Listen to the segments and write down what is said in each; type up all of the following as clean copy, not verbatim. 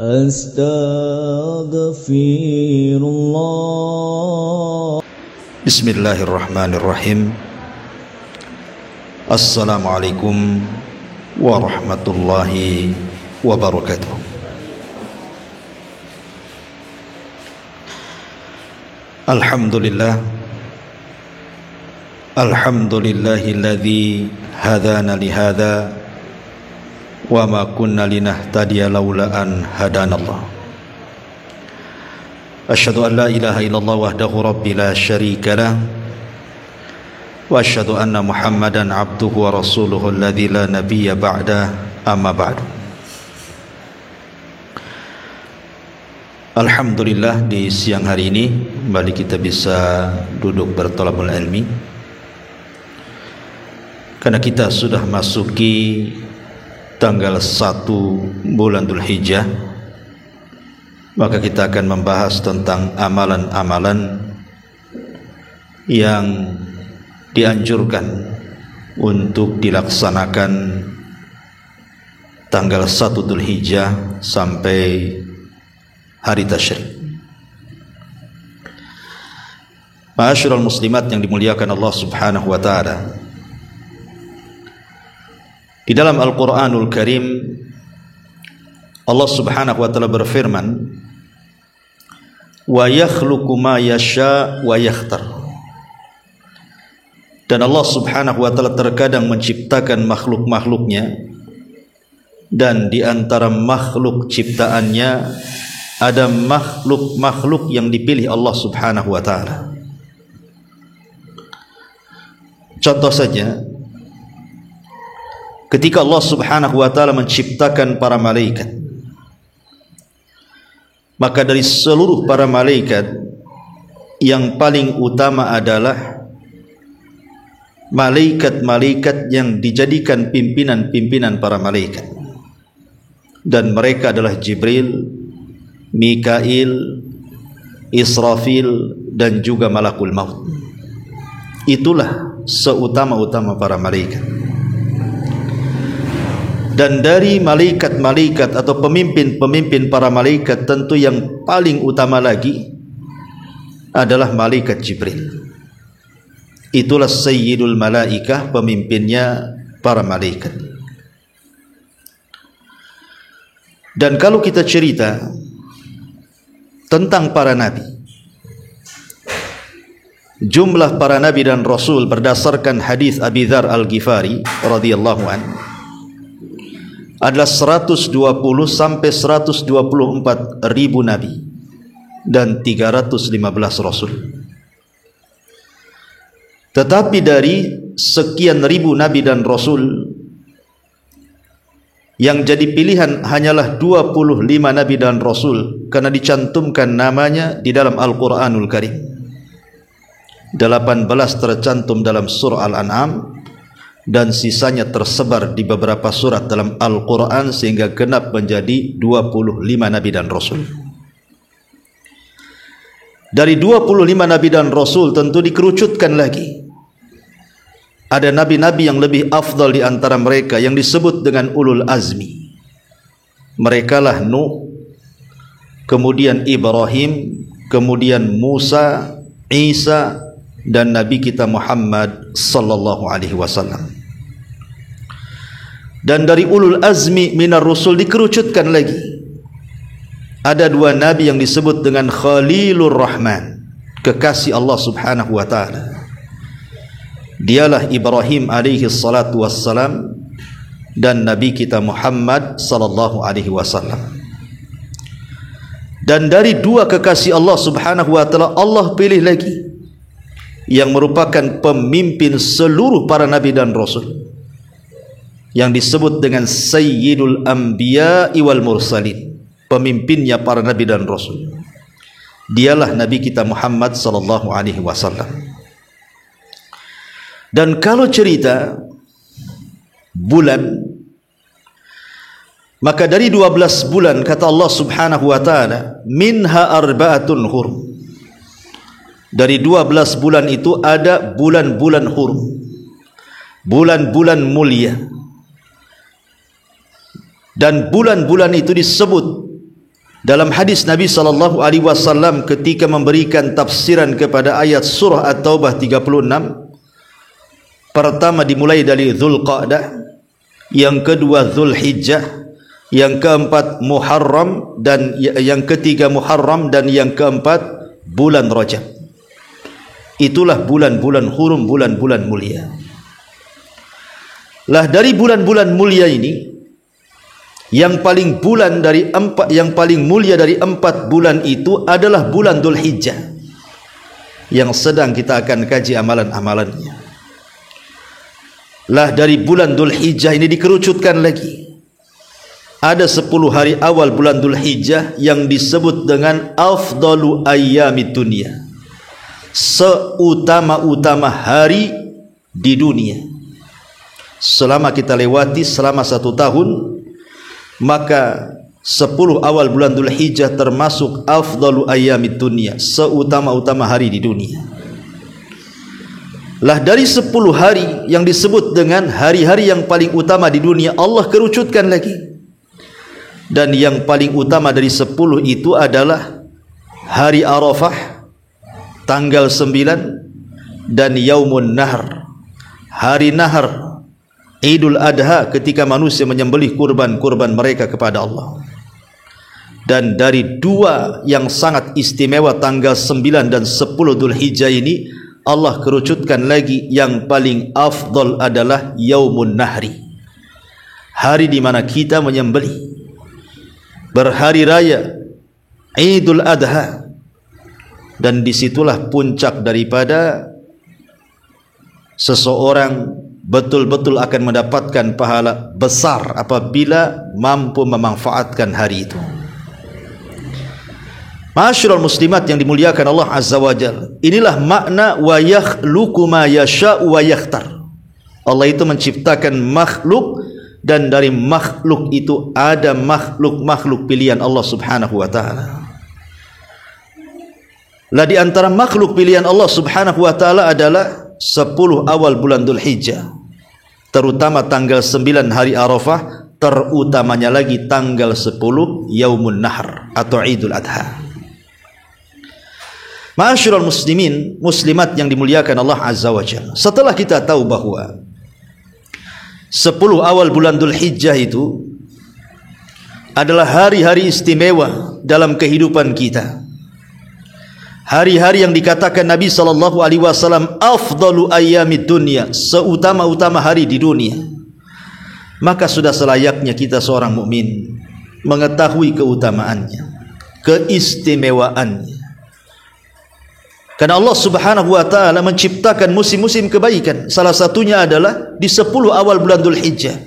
Astaghfirullah. Bismillahirrahmanirrahim. Assalamualaikum warahmatullahi wabarakatuh. Alhamdulillah. Alhamdulillahilladzi hadana lihadza wa ma kunna linahtadiya laula an hadanallah. Asyhadu an la ilaha illallah wahdahu rabbi la syarika lah wa asyhadu anna Muhammadan abduhu wa rasuluhu alladzi la nabiyya ba'da, amma ba'du. Alhamdulillah, di siang hari ini kembali kita bisa duduk bertolabul ilmi, karena kita sudah masuki tanggal 1 bulan Dzulhijjah. Maka kita akan membahas tentang amalan-amalan yang dianjurkan untuk dilaksanakan tanggal 1 Dzulhijjah sampai hari tasyrik. Ma'asyiral muslimat yang dimuliakan Allah Subhanahu wa taala, di dalam Al-Qur'anul Karim Allah Subhanahu wa taala berfirman, wa yakhluqu ma yasha wa yakhtar. Dan Allah Subhanahu wa taala terkadang menciptakan makhluk-makhluknya, dan di antara makhluk ciptaannya ada makhluk-makhluk yang dipilih Allah Subhanahu wa taala. Contoh saja, ketika Allah Subhanahu wa taala menciptakan para malaikat, maka dari seluruh para malaikat yang paling utama adalah malaikat-malaikat yang dijadikan pimpinan-pimpinan para malaikat, dan mereka adalah Jibril, Mikail, Israfil, dan juga Malakul Maut. Itulah seutama-utama para malaikat. Dan dari malaikat-malaikat atau pemimpin-pemimpin para malaikat, tentu yang paling utama lagi adalah malaikat Jibril. Itulah sayyidul malaikah, pemimpinnya para malaikat. Dan kalau kita cerita tentang para nabi, jumlah para nabi dan rasul berdasarkan hadis Abi Dzar Al-Ghifari radhiyallahu anhu adalah 120 sampai 124 ribu nabi dan 315 rasul. Tetapi dari sekian ribu nabi dan rasul, yang jadi pilihan hanyalah 25 nabi dan rasul, karena dicantumkan namanya di dalam Al-Qur'anul Karim. 18 tercantum dalam surah Al-An'am, dan sisanya tersebar di beberapa surat dalam Al-Quran, sehingga genap menjadi 25 nabi dan rasul. Dari 25 nabi dan rasul tentu dikerucutkan lagi. Ada nabi-nabi yang lebih afdal di antara mereka yang disebut dengan ulul azmi. Mereka lah Nuh, kemudian Ibrahim, kemudian Musa, Isa, dan Nabi kita Muhammad sallallahu alaihi wasallam. Dan dari ulul azmi minar rusul dikerucutkan lagi. Ada 2 nabi yang disebut dengan Khalilur Rahman, kekasih Allah Subhanahu wa taala. Dialah Ibrahim alaihi salatu wassalam dan Nabi kita Muhammad sallallahu alaihi wasallam. Dan dari 2 kekasih Allah Subhanahu wa taala, Allah pilih lagi yang merupakan pemimpin seluruh para nabi dan rasul, yang disebut dengan Sayyidul Anbiya wal Mursalin, pemimpinnya para nabi dan rasul. Dialah Nabi kita Muhammad sallallahu alaihi wasallam. Dan kalau cerita bulan, maka dari 12 bulan kata Allah Subhanahu wa taala, minha arba'atun hurum. Dari 12 bulan itu ada bulan-bulan hurum, bulan-bulan mulia. Dan bulan-bulan itu disebut Dalam hadis Nabi SAW ketika memberikan tafsiran kepada ayat surah At-Taubah 36, pertama dimulai dari Dzulqa'dah, yang kedua Dzulhijjah, yang keempat Muharram, dan yang ketiga Muharram, dan yang keempat bulan Rajab. Itulah bulan-bulan hurum, bulan-bulan mulia. Lah dari bulan-bulan mulia ini, yang paling mulia dari 4 bulan itu adalah bulan Dzulhijjah, yang sedang kita akan kaji amalan-amalannya. Lah dari bulan Dzulhijjah ini dikerucutkan lagi. Ada 10 hari awal bulan Dzulhijjah yang disebut dengan afdalu ayyamid dunya, seutama-utama hari di dunia. Selama kita lewati selama 1 tahun, maka 10 awal bulan Dzulhijjah termasuk afdalu ayyamid dunya, seutama-utama hari di dunia. Lah dari 10 hari yang disebut dengan hari-hari yang paling utama di dunia, Allah kerucutkan lagi. Dan yang paling utama dari 10 itu adalah hari Arafah tanggal 9, dan Yaumun Nahr, hari Nahar, Idul Adha, ketika manusia menyembelih kurban-kurban mereka kepada Allah. Dan dari 2 yang sangat istimewa tanggal 9 dan 10 Dzulhijjah ini, Allah kerucutkan lagi yang paling afdal adalah Yaumun Nahri, hari di mana kita menyembelih, berhari raya Idul Adha. Dan disitulah puncak daripada seseorang betul-betul akan mendapatkan pahala besar apabila mampu memanfaatkan hari itu. Ma'asyiral muslimat yang dimuliakan Allah Azza wa Jalla, inilah makna wa yakhluqu ma yasha'u wa yakhtar. Allah itu menciptakan makhluk, dan dari makhluk itu ada makhluk-makhluk pilihan Allah Subhanahu wa taala. Lah di antara makhluk pilihan Allah Subhanahu wa taala adalah 10 awal bulan Dzulhijjah, terutama tanggal 9 hari Arafah, terutamanya lagi tanggal 10 Yaumun Nahr atau Idul Adha. Ma'asyiral muslimin muslimat yang dimuliakan Allah Azza wa Jalla, setelah kita tahu bahwa 10 awal bulan Dzulhijjah itu adalah hari-hari istimewa dalam kehidupan kita, hari-hari yang dikatakan Nabi SAW afdalu ayyamid dunya, seutama-utama hari di dunia, maka sudah selayaknya kita seorang mukmin mengetahui keutamaannya, keistimewaannya. Karena Allah Subhanahu wa taala menciptakan musim-musim kebaikan. Salah satunya adalah di 10 awal bulan Dzulhijjah.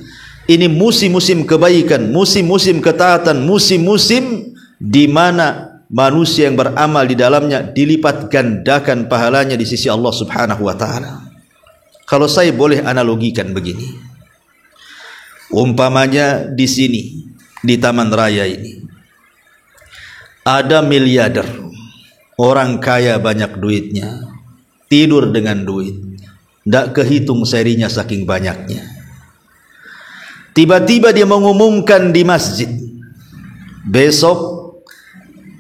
Ini musim-musim kebaikan, musim-musim ketaatan, musim-musim di mana manusia yang beramal di dalamnya dilipat gandakan pahalanya di sisi Allah Subhanahu wa taala. Kalau saya boleh analogikan begini, umpamanya di sini, di Taman Raya ini ada miliarder, orang kaya banyak duitnya, tidur dengan duit, tidak kehitung serinya saking banyaknya. Tiba-tiba dia mengumumkan di masjid, besok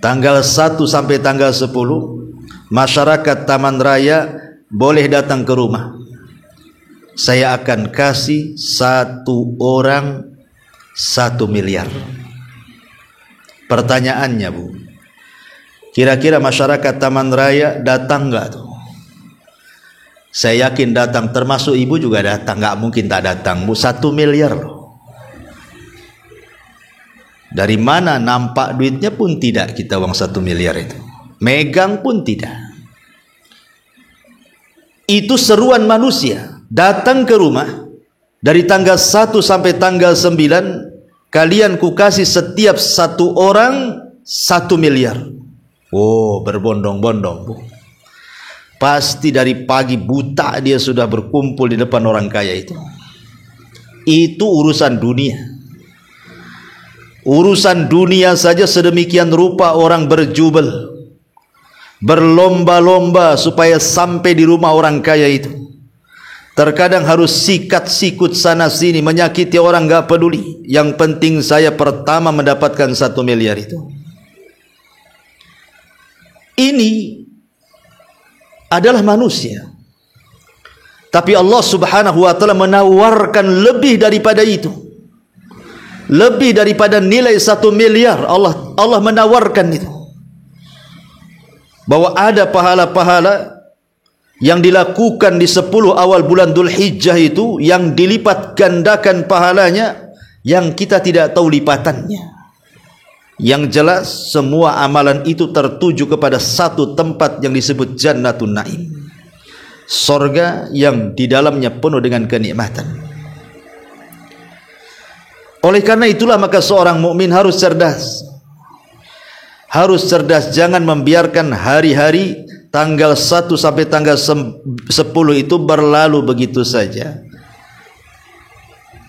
tanggal 1 sampai tanggal 10 masyarakat Taman Raya boleh datang ke rumah. Saya akan kasih 1 orang 1 miliar. Pertanyaannya, Bu, kira-kira masyarakat Taman Raya datang nggak tuh? Saya yakin datang, termasuk ibu juga datang, nggak mungkin tak datang, Bu. 1 miliar loh. Dari mana nampak duitnya pun tidak kita, uang 1 miliar itu. Megang pun tidak. Itu seruan manusia, datang ke rumah dari tanggal 1 sampai tanggal 9, kalian ku kasih setiap 1 orang 1 miliar. Oh, berbondong-bondong, Bu. Pasti dari pagi buta dia sudah berkumpul di depan orang kaya itu. Itu urusan dunia. Urusan dunia saja sedemikian rupa orang berjubel, berlomba-lomba supaya sampai di rumah orang kaya itu. Terkadang harus sikat sikut sana sini, menyakiti orang, gak peduli. Yang penting saya pertama mendapatkan 1 miliar itu. ini adalah manusia. Tapi Allah Subhanahu wa taala menawarkan lebih daripada itu. Lebih daripada nilai 1 miliar. Allah menawarkan itu. Bahwa ada pahala-pahala yang dilakukan di 10 awal bulan Dzulhijjah itu yang dilipat gandakan pahalanya yang kita tidak tahu lipatannya. Yang jelas semua amalan itu tertuju kepada satu tempat yang disebut Jannatun Naim. Surga yang di dalamnya penuh dengan kenikmatan. Oleh karena itulah maka seorang mukmin harus cerdas. Harus cerdas, jangan membiarkan hari-hari tanggal 1 sampai tanggal 10 itu berlalu begitu saja.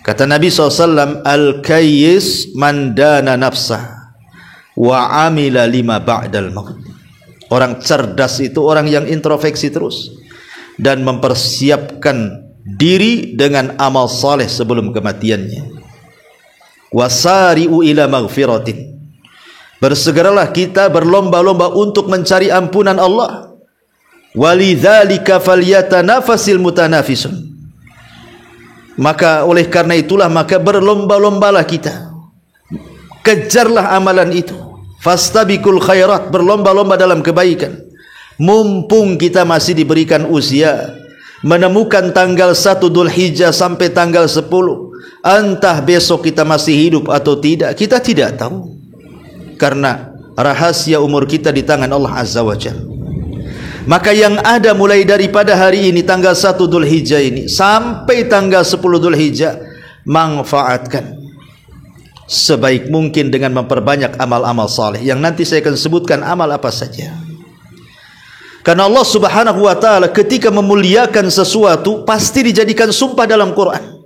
Kata Nabi SAW, Al-kayyis man dana nafsah wa amila lima ba'dal maut. Orang cerdas itu orang yang introspeksi terus dan mempersiapkan diri dengan amal saleh sebelum kematiannya. Wasari'u ila maghfiratin. Bersegeralah kita berlomba-lomba untuk mencari ampunan Allah. Walidzalika falyatanafasil mutanafisun. Maka oleh karena itulah maka berlomba-lombalah kita. Kejarlah amalan itu. Fastabiqul khairat, berlomba-lomba dalam kebaikan. Mumpung kita masih diberikan usia, menemukan tanggal 1 Dzulhijjah sampai tanggal 10, entah besok kita masih hidup atau tidak, kita tidak tahu. Karena rahasia umur kita di tangan Allah Azza wa Jalla. Maka yang ada mulai daripada hari ini tanggal 1 Dzulhijjah ini sampai tanggal 10 Dzulhijjah, manfaatkan sebaik mungkin dengan memperbanyak amal-amal saleh yang nanti saya akan sebutkan amal apa saja. Karena Allah Subhanahu wa taala ketika memuliakan sesuatu pasti dijadikan sumpah dalam Quran.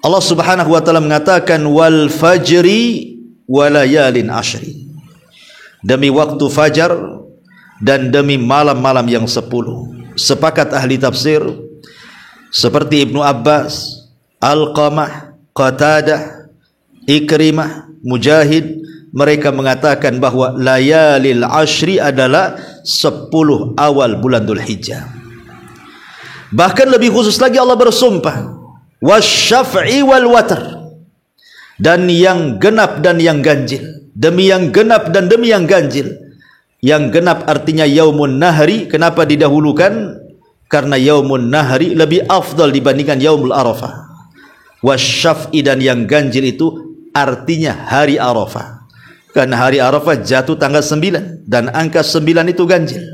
Allah Subhanahu wa taala mengatakan wal fajri walayalin ashri. Demi waktu fajar dan demi malam-malam yang 10. Sepakat ahli tafsir seperti Ibnu Abbas, Alqamah, Qatadah, Ikrimah, Mujahid, mereka mengatakan bahwa layalil ashri adalah 10 awal bulan Dzulhijjah. Bahkan lebih khusus lagi Allah bersumpah wasyaf'i wal watr, dan yang genap dan yang ganjil. Demi yang genap dan demi yang ganjil. Yang genap artinya yaumun nahri. Kenapa didahulukan? Karena yaumun nahri lebih afdal dibandingkan yaumul arafah. Wasyaf'i, dan yang ganjil itu artinya hari Arafah. Karena hari Arafah jatuh tanggal 9 dan angka 9 itu ganjil.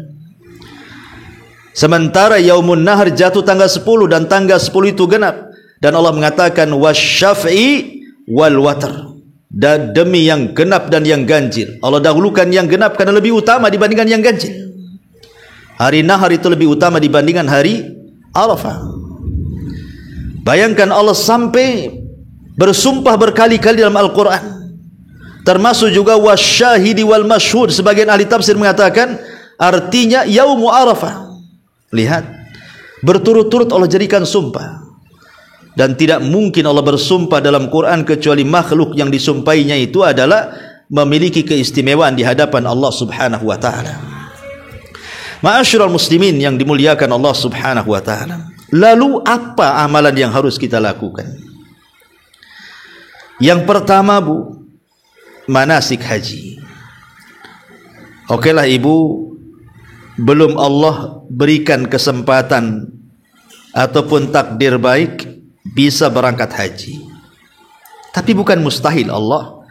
Sementara yaumun nahr jatuh tanggal 10 dan tanggal 10 itu genap. Dan Allah mengatakan wasyaf'i wal watr, dan demi yang genap dan yang ganjil. Allah dahulukan yang genap karena lebih utama dibandingkan yang ganjil. Hari nahar itu lebih utama dibandingkan hari Arafah. Bayangkan Allah sampai bersumpah berkali-kali dalam Al-Quran. Termasuk juga wasyahidi wal masyhud. Sebagian ahli tafsir mengatakan artinya yaumu Arafah. Lihat, berturut-turut Allah jadikan sumpah. Dan tidak mungkin Allah bersumpah dalam Quran kecuali makhluk yang disumpahinya itu adalah memiliki keistimewaan di hadapan Allah Subhanahu wa taala. Ma'asyiral muslimin yang dimuliakan Allah Subhanahu wa taala. Lalu apa amalan yang harus kita lakukan? Yang pertama, Bu, manasik haji. Okelah ibu, belum Allah berikan kesempatan ataupun takdir baik bisa berangkat haji. Tapi bukan mustahil Allah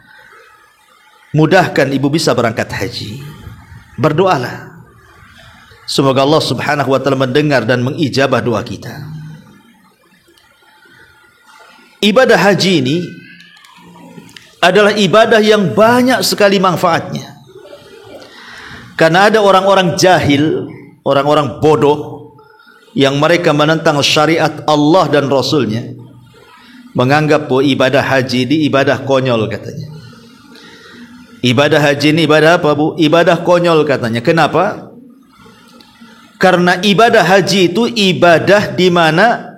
mudahkan ibu bisa berangkat haji. Berdoalah. Semoga Allah Subhanahu wa taala mendengar dan mengijabah doa kita. Ibadah haji ini adalah ibadah yang banyak sekali manfaatnya. Karena ada orang-orang jahil, orang-orang bodoh yang mereka menentang syariat Allah dan Rasulnya, menganggap bahwa ibadah haji ini ibadah konyol katanya. Ibadah haji ini ibadah apa, Bu? Ibadah konyol katanya. Kenapa? Karena ibadah haji itu ibadah di mana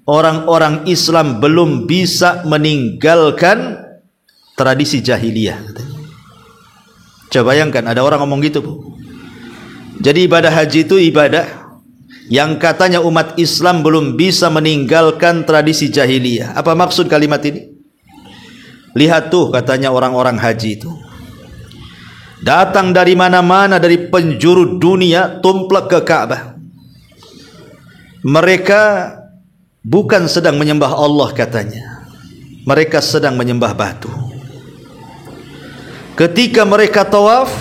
orang-orang Islam belum bisa meninggalkan tradisi jahiliyah katanya. Coba bayangkan ada orang ngomong gitu, Bu. Jadi ibadah haji itu ibadah yang katanya umat Islam belum bisa meninggalkan tradisi jahiliyah. Apa maksud kalimat ini? Lihat tuh, katanya orang-orang haji itu datang dari mana-mana, dari penjuru dunia, tumplek ke Ka'bah. Mereka bukan sedang menyembah Allah katanya, mereka sedang menyembah batu. Ketika mereka tawaf,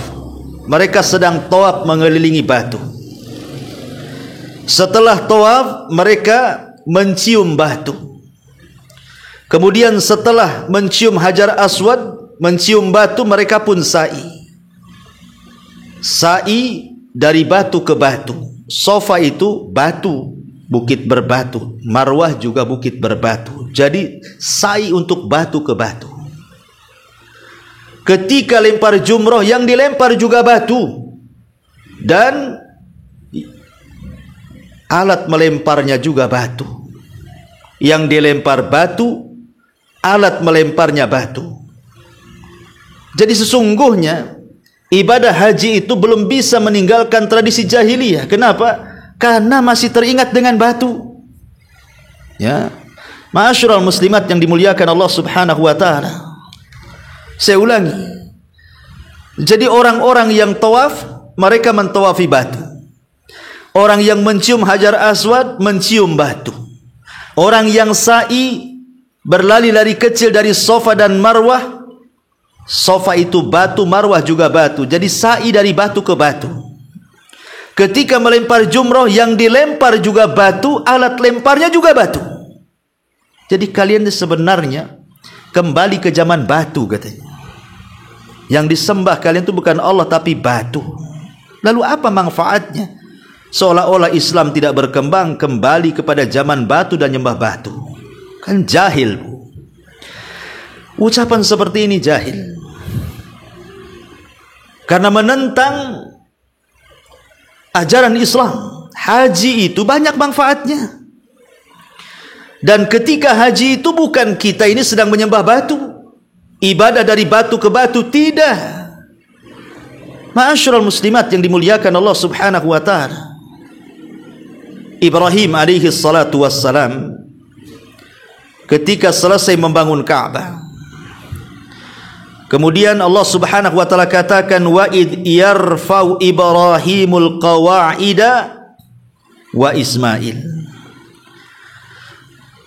mereka sedang tawaf mengelilingi batu. Setelah tawaf, mereka mencium batu. Kemudian setelah mencium Hajar Aswad, mencium batu, mereka pun sa'i. Sa'i dari batu ke batu. Safa itu batu, bukit berbatu. Marwah juga bukit berbatu. Jadi sa'i untuk batu ke batu. Ketika lempar jumroh, yang dilempar juga batu. Dan alat melemparnya juga batu. Yang dilempar batu, alat melemparnya batu. Jadi sesungguhnya ibadah haji itu belum bisa meninggalkan tradisi jahiliyah. Kenapa? Karena masih teringat dengan batu. Ya, ma'asyiral muslimat yang dimuliakan Allah Subhanahu wa taala. Saya ulangi. Jadi orang-orang yang tawaf, mereka mentawafi batu. Orang yang mencium Hajar Aswad mencium batu. Orang yang sa'i berlari-lari kecil dari Safa dan Marwah, Safa itu batu, Marwah juga batu. Jadi sa'i dari batu ke batu. Ketika melempar jumroh, yang dilempar juga batu, alat lemparnya juga batu. Jadi kalian sebenarnya kembali ke zaman batu katanya. Yang disembah kalian itu bukan Allah tapi batu. Lalu apa manfaatnya? Seolah-olah Islam tidak berkembang, kembali kepada zaman batu dan nyembah batu. Kan jahil. Ucapan seperti ini jahil. Karena menentang ajaran Islam. Haji itu banyak manfaatnya. Dan ketika haji itu bukan kita ini sedang menyembah batu, ibadah dari batu ke batu, tidak. Ma'asyiral muslimat yang dimuliakan Allah Subhanahu wa taala. Ibrahim alaihi salatu wassalam ketika selesai membangun Ka'bah, kemudian Allah Subhanahu wa taala katakan, wa id yarfa'u Ibrahimul qawa'ida wa Ismail.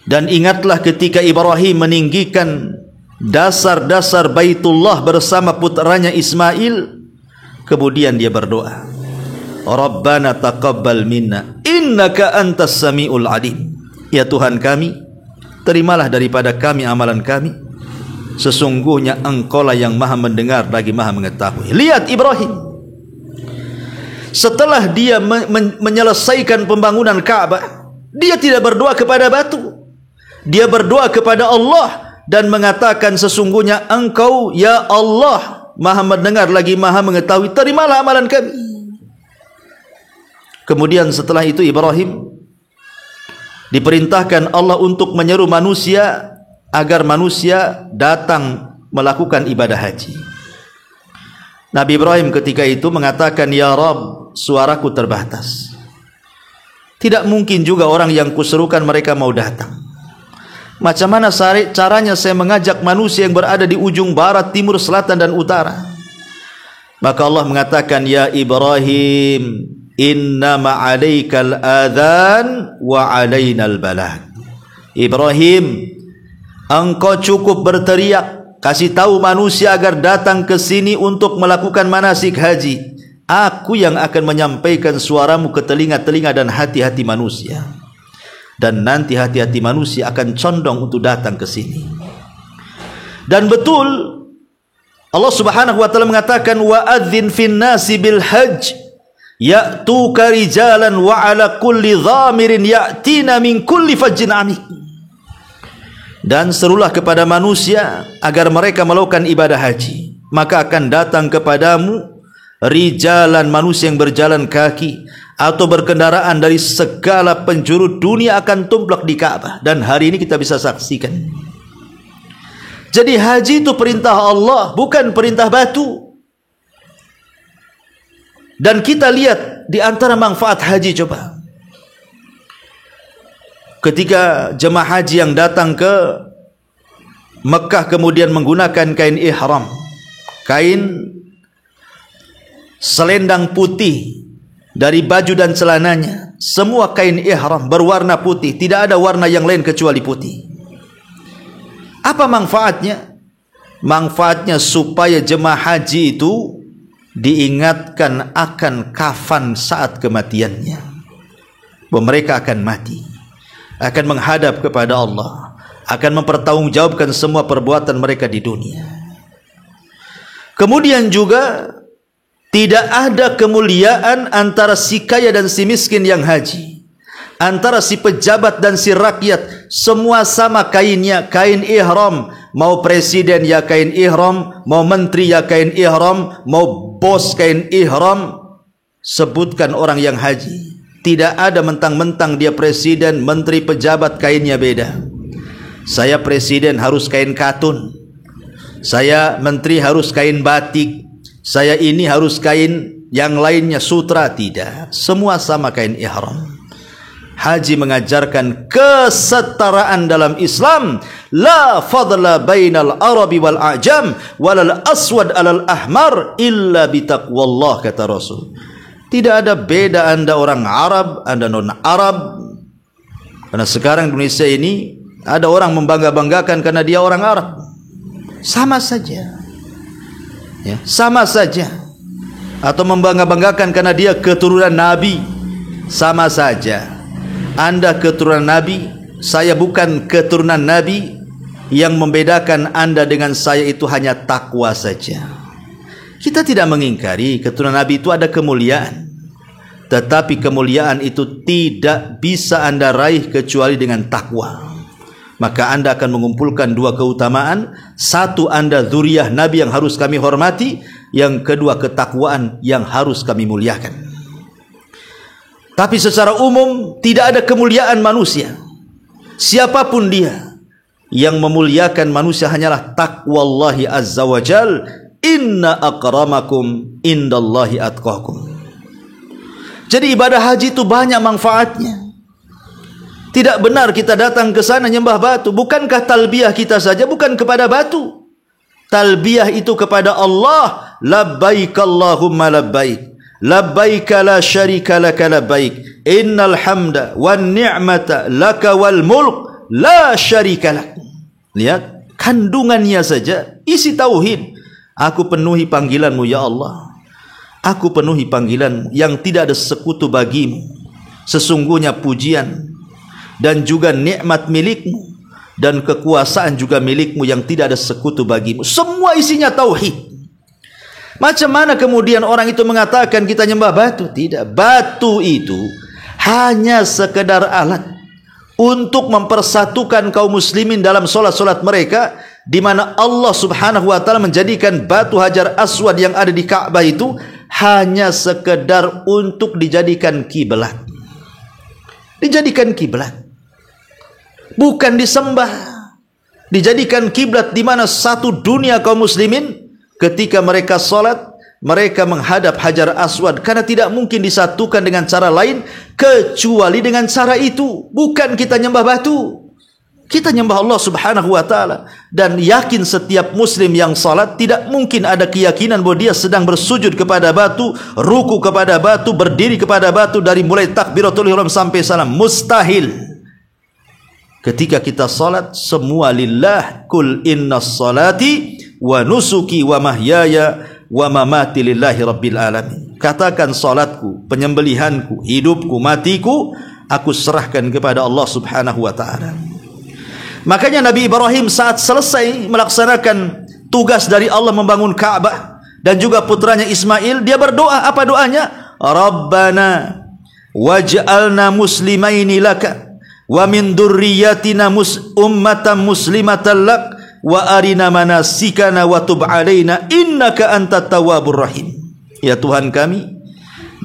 Dan ingatlah ketika Ibrahim meninggikan dasar-dasar Baitullah bersama putranya Ismail, kemudian dia berdoa, Rabbana taqabbal minna innaka antas samiul alim. Ya Tuhan kami, terimalah daripada kami amalan kami, sesungguhnya Engkaulah yang maha mendengar lagi maha mengetahui. Lihat Ibrahim, setelah dia menyelesaikan pembangunan Ka'bah, dia tidak berdoa kepada batu, dia berdoa kepada Allah dan mengatakan, sesungguhnya Engkau ya Allah maha mendengar lagi maha mengetahui, terimalah amalan kami. Kemudian setelah itu Ibrahim diperintahkan Allah untuk menyeru manusia agar manusia datang melakukan ibadah haji. Nabi Ibrahim ketika itu mengatakan, ya Rabb, suaraku terbatas. Tidak mungkin juga orang yang kuserukan mereka mau datang. Macam mana caranya saya mengajak manusia yang berada di ujung barat, timur, selatan dan utara? Maka Allah mengatakan, ya Ibrahim, innama alaikal adhan wa alainal balag. Ibrahim, engkau cukup berteriak, kasih tahu manusia agar datang ke sini untuk melakukan manasik haji. Aku yang akan menyampaikan suaramu ke telinga-telinga dan hati-hati manusia. Dan nanti hati-hati manusia akan condong untuk datang ke sini. Dan betul Allah Subhanahu wa taala mengatakan, wa adzin fin nasi bil hajj ya'tuka rijalan wa ala kulli dhamirin ya'tina min kulli fajjin amik. Dan serulah kepada manusia agar mereka melakukan ibadah haji, maka akan datang kepadamu rijalan, manusia yang berjalan kaki atau berkendaraan dari segala penjuru dunia akan tumplek di Ka'bah. Dan hari ini kita bisa saksikan. Jadi haji itu perintah Allah, bukan perintah batu. Dan kita lihat di antara manfaat haji, coba ketika jemaah haji yang datang ke Mekah kemudian menggunakan kain ihram, kain selendang putih dari baju dan celananya, semua kain ihram berwarna putih, tidak ada warna yang lain kecuali putih. Apa manfaatnya? Manfaatnya supaya jemaah haji itu diingatkan akan kafan saat kematiannya, bahwa mereka akan mati, akan menghadap kepada Allah, akan mempertanggungjawabkan semua perbuatan mereka di dunia. Kemudian juga tidak ada kemuliaan antara si kaya dan si miskin yang haji, antara si pejabat dan si rakyat, semua sama kainnya, kain ihram. Mau presiden ya kain ihram, mau menteri ya kain ihram, mau bos kain ihram. Sebutkan orang yang haji, tidak ada mentang-mentang dia presiden, menteri, pejabat kainnya beda. Saya presiden harus kain katun, saya menteri harus kain batik, saya ini harus kain yang lainnya sutra. Tidak, semua sama kain ihram. Haji mengajarkan kesetaraan dalam Islam. La fadla bainal arabi wal a'jam walal aswad alal ahmar illa bitaqwallah, kata Rasul. Tidak ada beda Anda orang Arab, Anda non Arab. Karena sekarang Indonesia ini ada orang membangga-banggakan karena dia orang Arab. Sama saja, ya, sama saja. Atau membangga-banggakan karena dia keturunan Nabi. Sama saja. Anda keturunan Nabi, saya bukan keturunan Nabi. Yang membedakan Anda dengan saya itu hanya takwa saja. Kita tidak mengingkari keturunan Nabi itu ada kemuliaan, tetapi kemuliaan itu tidak bisa Anda raih kecuali dengan takwa. Maka Anda akan mengumpulkan dua keutamaan. Satu, Anda zuriyah Nabi yang harus kami hormati. Yang kedua, ketakwaan yang harus kami muliakan. Tapi secara umum tidak ada kemuliaan manusia, siapapun dia. Yang memuliakan manusia hanyalah taqwallahi azza wa jal. Inna akramakum indallahi atqakum. Jadi ibadah haji itu banyak manfaatnya. Tidak benar kita datang ke sana nyembah batu. Bukankah talbiyah kita saja bukan kepada batu? Talbiyah itu kepada Allah. Labbaik Allahumma labbaik, labbaik la syarika laka labbaik, innal hamda wan ni'mata laka wal mulk la syarika lak. Lihat kandungannya saja, isi tauhid. Aku penuhi panggilanmu ya Allah, aku penuhi panggilanmu yang tidak ada sekutu bagimu. Sesungguhnya pujian dan juga nikmat milikmu, dan kekuasaan juga milikmu yang tidak ada sekutu bagimu. Semua isinya tauhid. Macam mana kemudian orang itu mengatakan kita nyembah batu? Tidak, batu itu hanya sekedar alat untuk mempersatukan kaum muslimin dalam solat-solat mereka, di mana Allah subhanahu wa ta'ala menjadikan batu Hajar Aswad yang ada di Ka'bah itu hanya sekedar untuk dijadikan kiblat. Dijadikan kiblat, bukan disembah. Dijadikan kiblat di mana satu dunia kaum muslimin ketika mereka salat, mereka menghadap Hajar Aswad, karena tidak mungkin disatukan dengan cara lain kecuali dengan cara itu. Bukan kita nyembah batu, kita nyembah Allah subhanahu wa ta'ala. Dan yakin setiap muslim yang salat tidak mungkin ada keyakinan bahwa dia sedang bersujud kepada batu, ruku kepada batu, berdiri kepada batu dari mulai takbiratul ihram sampai salam. Mustahil. Ketika kita salat, semua lillah. Kul inna salati wa nusuki wa mahyaya wa mamati lillahi rabbil alamin. Katakan salatku, penyembelihanku, hidupku, matiku, aku serahkan kepada Allah subhanahu wa ta'ala. Makanya Nabi Ibrahim saat selesai melaksanakan tugas dari Allah membangun Ka'bah, dan juga putranya Ismail, dia berdoa. Apa doanya? Rabbana waj'alna muslimaini laka wa min dzurriyyatina ummatan muslimatan lak wa arina manasikana wa tub alaina innaka antat tawwabur rahim. Ya Tuhan kami,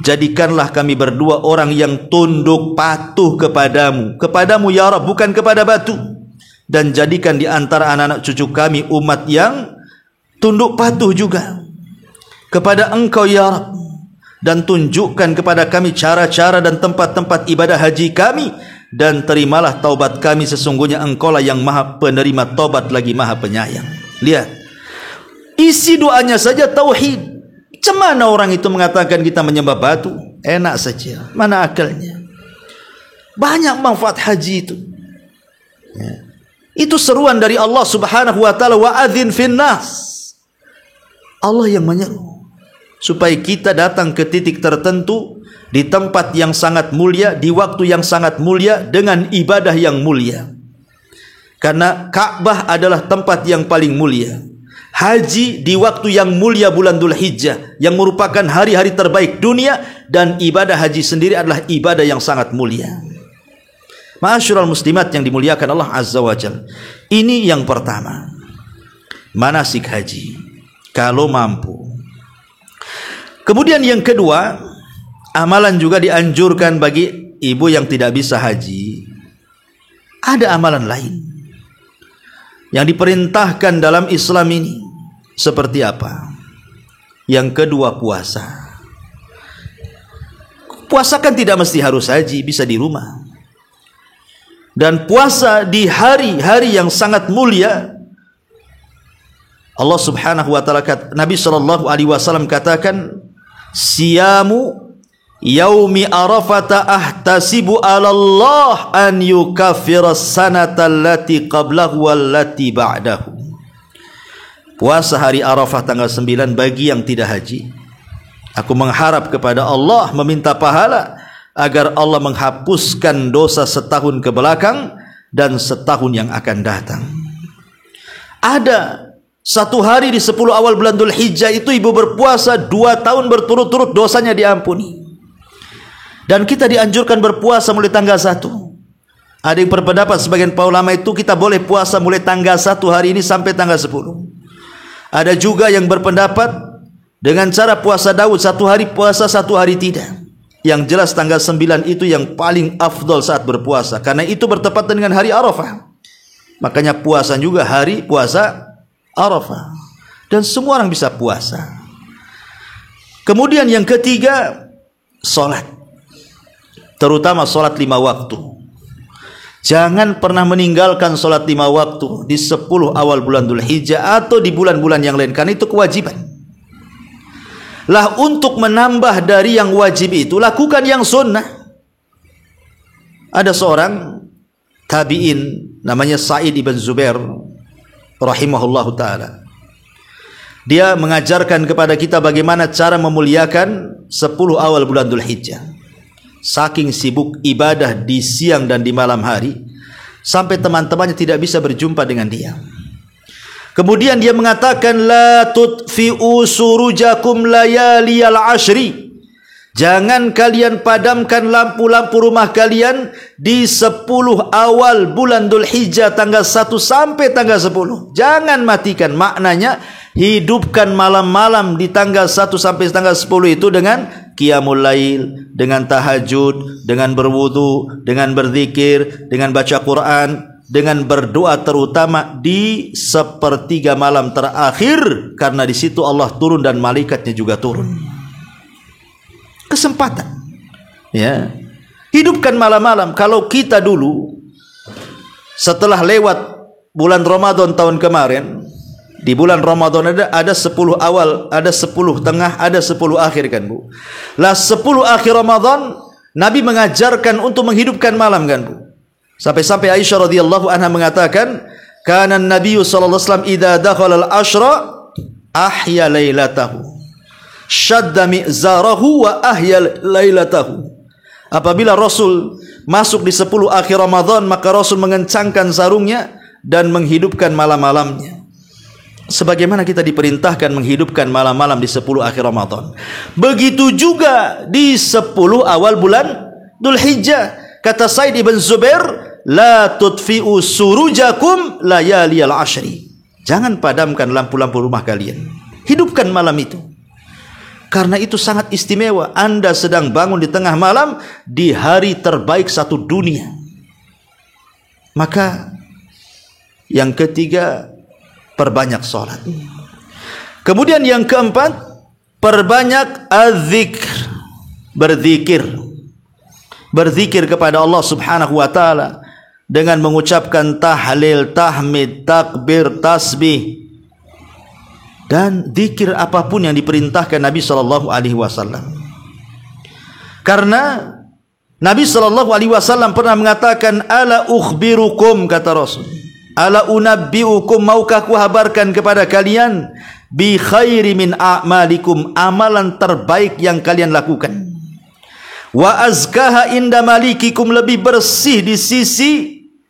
jadikanlah kami berdua orang yang tunduk patuh kepadamu. Kepadamu ya Rabb, bukan kepada batu. Dan jadikan di antara anak-anak cucu kami umat yang tunduk patuh juga kepada Engkau ya Rabb. dan tunjukkan kepada kami cara-cara dan tempat-tempat ibadah haji kami, dan terimalah taubat kami, sesungguhnya Engkaulah yang Maha penerima taubat lagi Maha penyayang. Lihat, isi doanya saja tauhid. Macam mana orang itu mengatakan kita menyembah batu? Enak saja, mana akalnya? Banyak manfaat haji itu. Ya. Itu seruan dari Allah Subhanahu wa taala, wa adzin finnas. Allah yang menyeru supaya kita datang ke titik tertentu di tempat yang sangat mulia, di waktu yang sangat mulia, dengan ibadah yang mulia. Karena Ka'bah adalah tempat yang paling mulia. Haji di waktu yang mulia bulan Dzulhijjah, yang merupakan hari-hari terbaik dunia, dan ibadah haji sendiri adalah ibadah yang sangat mulia. Ma'asyiral muslimat yang dimuliakan Allah Azza wa Jalla. Ini yang pertama, manasik haji kalau mampu. Kemudian yang kedua, amalan juga dianjurkan bagi ibu yang tidak bisa haji. Ada amalan lain yang diperintahkan dalam Islam ini. Seperti apa? Yang kedua, puasa. Puasa kan tidak mesti harus haji, bisa di rumah. Dan puasa di hari-hari yang sangat mulia, Allah Subhanahu wa taala, Nabi sallallahu alaihi wasallam katakan, siyamu yaumi arafata ahtasibu 'ala Allah an yukaffira as-sanata allati qablahu wallati ba'dahu. Puasa hari Arafah tanggal 9 bagi yang tidak haji, aku mengharap kepada Allah, meminta pahala agar Allah menghapuskan dosa setahun ke belakang dan setahun yang akan datang. Ada satu hari di 10 awal bulan Dzulhijjah itu ibu berpuasa 2 tahun berturut-turut, dosanya diampuni. Dan kita dianjurkan berpuasa mulai tanggal 1. Ada yang berpendapat, sebagian para ulama itu kita boleh puasa mulai tanggal 1 hari ini sampai tanggal 10. Ada juga yang berpendapat dengan cara puasa Daud, 1 hari puasa 1 hari tidak. Yang jelas tanggal 9 itu yang paling afdol saat berpuasa, karena itu bertepatan dengan hari Arafah. Makanya puasa juga hari puasa Arafah, dan semua orang bisa puasa. Kemudian yang ketiga, sholat, terutama sholat 5 waktu. Jangan pernah meninggalkan sholat 5 waktu di 10 awal bulan Dzulhijjah atau di bulan-bulan yang lain, karena itu kewajiban. Lah, untuk menambah dari yang wajib itu, lakukan yang sunnah. Ada seorang tabi'in namanya Sa'id ibn Zubair rahimahullahu ta'ala. Dia mengajarkan kepada kita bagaimana cara memuliakan 10 awal bulan Dzulhijjah. Saking sibuk ibadah di siang dan di malam hari, sampai teman-temannya tidak bisa berjumpa dengan dia. Kemudian dia mengatakan, la tutfi'u surujakum layaliyal ashri. Jangan kalian padamkan lampu-lampu rumah kalian di 10 awal bulan Dzulhijjah tanggal 1 sampai tanggal 10. Jangan matikan. Maknanya, hidupkan malam-malam di tanggal 1 sampai tanggal 10 itu dengan qiyamul lail, dengan tahajud, dengan berwudu, dengan berzikir, dengan baca Quran, dengan berdoa, terutama di sepertiga malam terakhir, karena di situ Allah turun dan malaikatnya juga turun. Kesempatan, ya, hidupkan malam-malam. Kalau kita dulu setelah lewat bulan Ramadan tahun kemarin, di bulan Ramadan ada 10 awal, ada 10 tengah, ada 10 akhir, kan Bu? Lah 10 akhir Ramadan Nabi mengajarkan untuk menghidupkan malam, kan Bu? Sampai-sampai Aisyah radhiyallahu anha mengatakan, kana Nabi sallallahu alaihi wasallam idza dakhala al-ashra ahya lailatahu, shadda mi'zarahu wa ahya lailatahu. Apabila Rasul masuk di 10 akhir Ramadan, maka Rasul mengencangkan sarungnya dan menghidupkan malam-malamnya. Sebagaimana kita diperintahkan menghidupkan malam-malam di 10 akhir Ramadan, begitu juga di 10 awal bulan Dzulhijjah. Kata Sa'id ibn Zubair, la tutfi'u surujakum layaliyal ashri. Jangan padamkan lampu-lampu rumah kalian, hidupkan malam itu, karena itu sangat istimewa. Anda sedang bangun di tengah malam di hari terbaik satu dunia. Maka yang ketiga, perbanyak sholat. Kemudian yang keempat, perbanyak az-zikr. berzikir. Berzikir kepada Allah Subhanahu wa taala dengan mengucapkan tahlil, tahmid, takbir, tasbih dan zikir apapun yang diperintahkan Nabi sallallahu alaihi wasallam. Karena Nabi sallallahu alaihi wasallam pernah mengatakan, ala ukhbirukum, kata Rasul, ala unabbiukum, maukah ku habarkan kepada kalian bi khairi min a'malikum, amalan terbaik yang kalian lakukan, wa azkaha inda malikikum, lebih bersih di sisi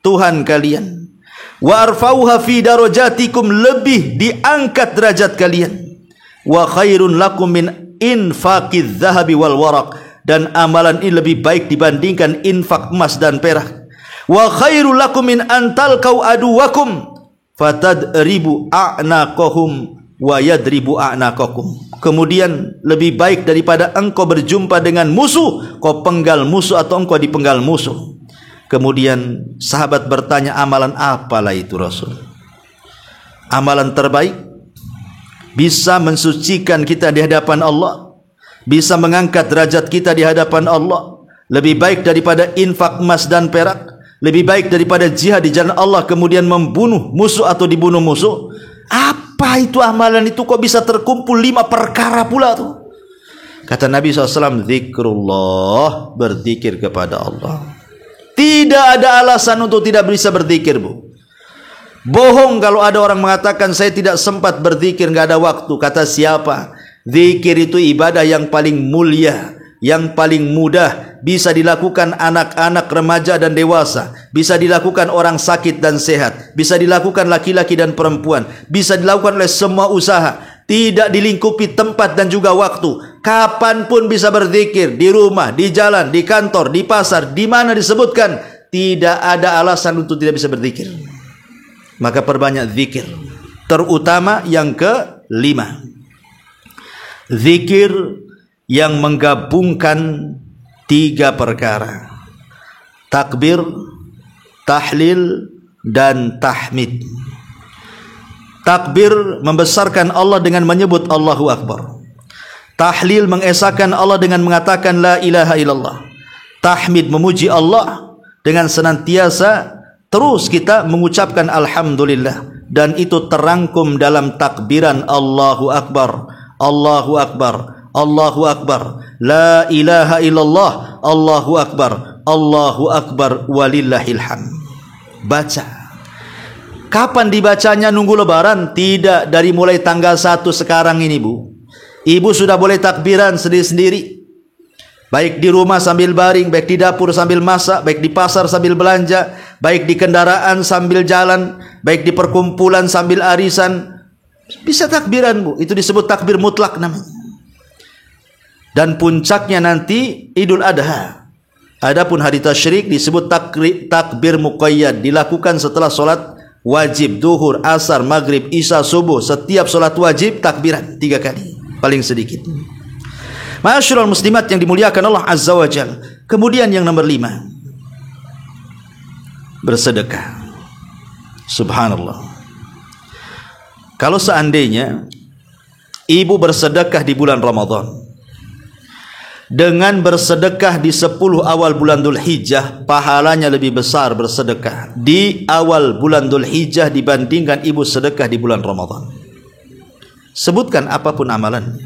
Tuhan kalian, wa arfauha fi darajatikum, lebih diangkat derajat kalian, wa khairun lakum min infaqiz zahabi wal waraq, dan amalan ini lebih baik dibandingkan infak emas dan perak, wa khairul lakum min antalqau aduwakum fatadribu a'naqahum wa yadribu a'naqakum. Kemudian lebih baik daripada engkau berjumpa dengan musuh, kau penggal musuh atau engkau dipenggal musuh. Kemudian sahabat bertanya, amalan apalah itu Rasul? Amalan terbaik bisa mensucikan kita di hadapan Allah, bisa mengangkat derajat kita di hadapan Allah, lebih baik daripada infak emas dan perak, lebih baik daripada jihad di jalan Allah kemudian membunuh musuh atau dibunuh musuh. Apa itu amalan itu, kok bisa terkumpul 5 perkara pula tuh? Kata Nabi SAW, zikrullah, berzikir kepada Allah. Tidak ada alasan untuk tidak bisa berzikir, Bu. Bohong kalau ada orang mengatakan saya tidak sempat berzikir, nggak ada waktu. Kata siapa? Zikir itu ibadah yang paling mulia, yang paling mudah, bisa dilakukan anak-anak, remaja dan dewasa, bisa dilakukan orang sakit dan sehat, bisa dilakukan laki-laki dan perempuan, bisa dilakukan oleh semua usaha, tidak dilingkupi tempat dan juga waktu. Kapanpun bisa berzikir, di rumah, di jalan, di kantor, di pasar, di mana disebutkan, tidak ada alasan untuk tidak bisa berzikir. Maka perbanyak zikir, terutama yang ke-5, zikir yang menggabungkan 3 perkara: takbir, tahlil, dan tahmid. Takbir membesarkan Allah dengan menyebut Allahu Akbar. Tahlil mengesahkan Allah dengan mengatakan la ilaha illallah. Tahmid memuji Allah dengan senantiasa terus kita mengucapkan alhamdulillah, dan itu terangkum dalam takbiran Allahu Akbar, Allahu Akbar, Allahu Akbar, la ilaha illallah, Allahu Akbar, Allahu Akbar, walillahil hamd. Baca. Kapan dibacanya? Nunggu lebaran? Tidak, dari mulai tanggal 1 sekarang ini, Bu. Ibu sudah boleh takbiran sendiri-sendiri, baik di rumah sambil baring, baik di dapur sambil masak, baik di pasar sambil belanja, baik di kendaraan sambil jalan, baik di perkumpulan sambil arisan. Bisa takbiran, Bu. Itu disebut takbir mutlak namanya. Dan puncaknya nanti Idul Adha. Adapun hari tasyrik disebut takbir muqayyad, dilakukan setelah solat wajib, duhur, asar, maghrib, isya, subuh. Setiap solat wajib takbiran 3 kali paling sedikit. Ma'asyiral muslimat yang dimuliakan Allah Azza wa Jalla. Kemudian yang nomor 5, bersedekah. Subhanallah. Kalau seandainya ibu bersedekah di bulan Ramadan, dengan bersedekah di 10 awal bulan Dzul Hijjah, pahalanya lebih besar bersedekah di awal bulan Dzul Hijjah dibandingkan ibu sedekah di bulan Ramadan. Sebutkan apapun amalan.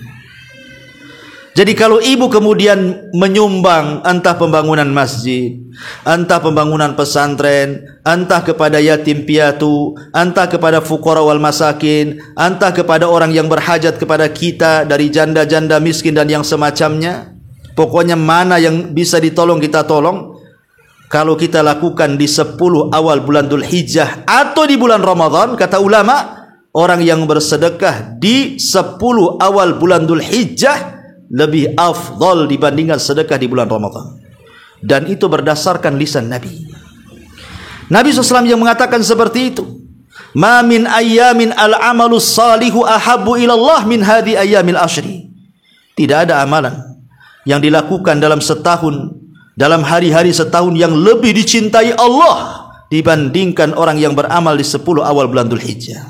Jadi kalau ibu kemudian menyumbang entah pembangunan masjid, entah pembangunan pesantren, entah kepada yatim piatu, entah kepada fuqara wal masakin, entah kepada orang yang berhajat kepada kita dari janda-janda miskin dan yang semacamnya, pokoknya mana yang bisa ditolong kita tolong. Kalau kita lakukan di 10 awal bulan Dzul Hijjah atau di bulan Ramadan, kata ulama, orang yang bersedekah di 10 awal bulan Dzul Hijjah lebih afdal dibandingkan sedekah di bulan Ramadan. Dan itu berdasarkan lisan Nabi. Nabi SAW yang mengatakan seperti itu. Ma min ayyamin al-amalus salihu ahabbu ilallah min hadhi ayyamil ashri. Tidak ada amalan yang dilakukan dalam setahun, dalam hari-hari setahun yang lebih dicintai Allah dibandingkan orang yang beramal di 10 awal bulan Dzul Hijjah.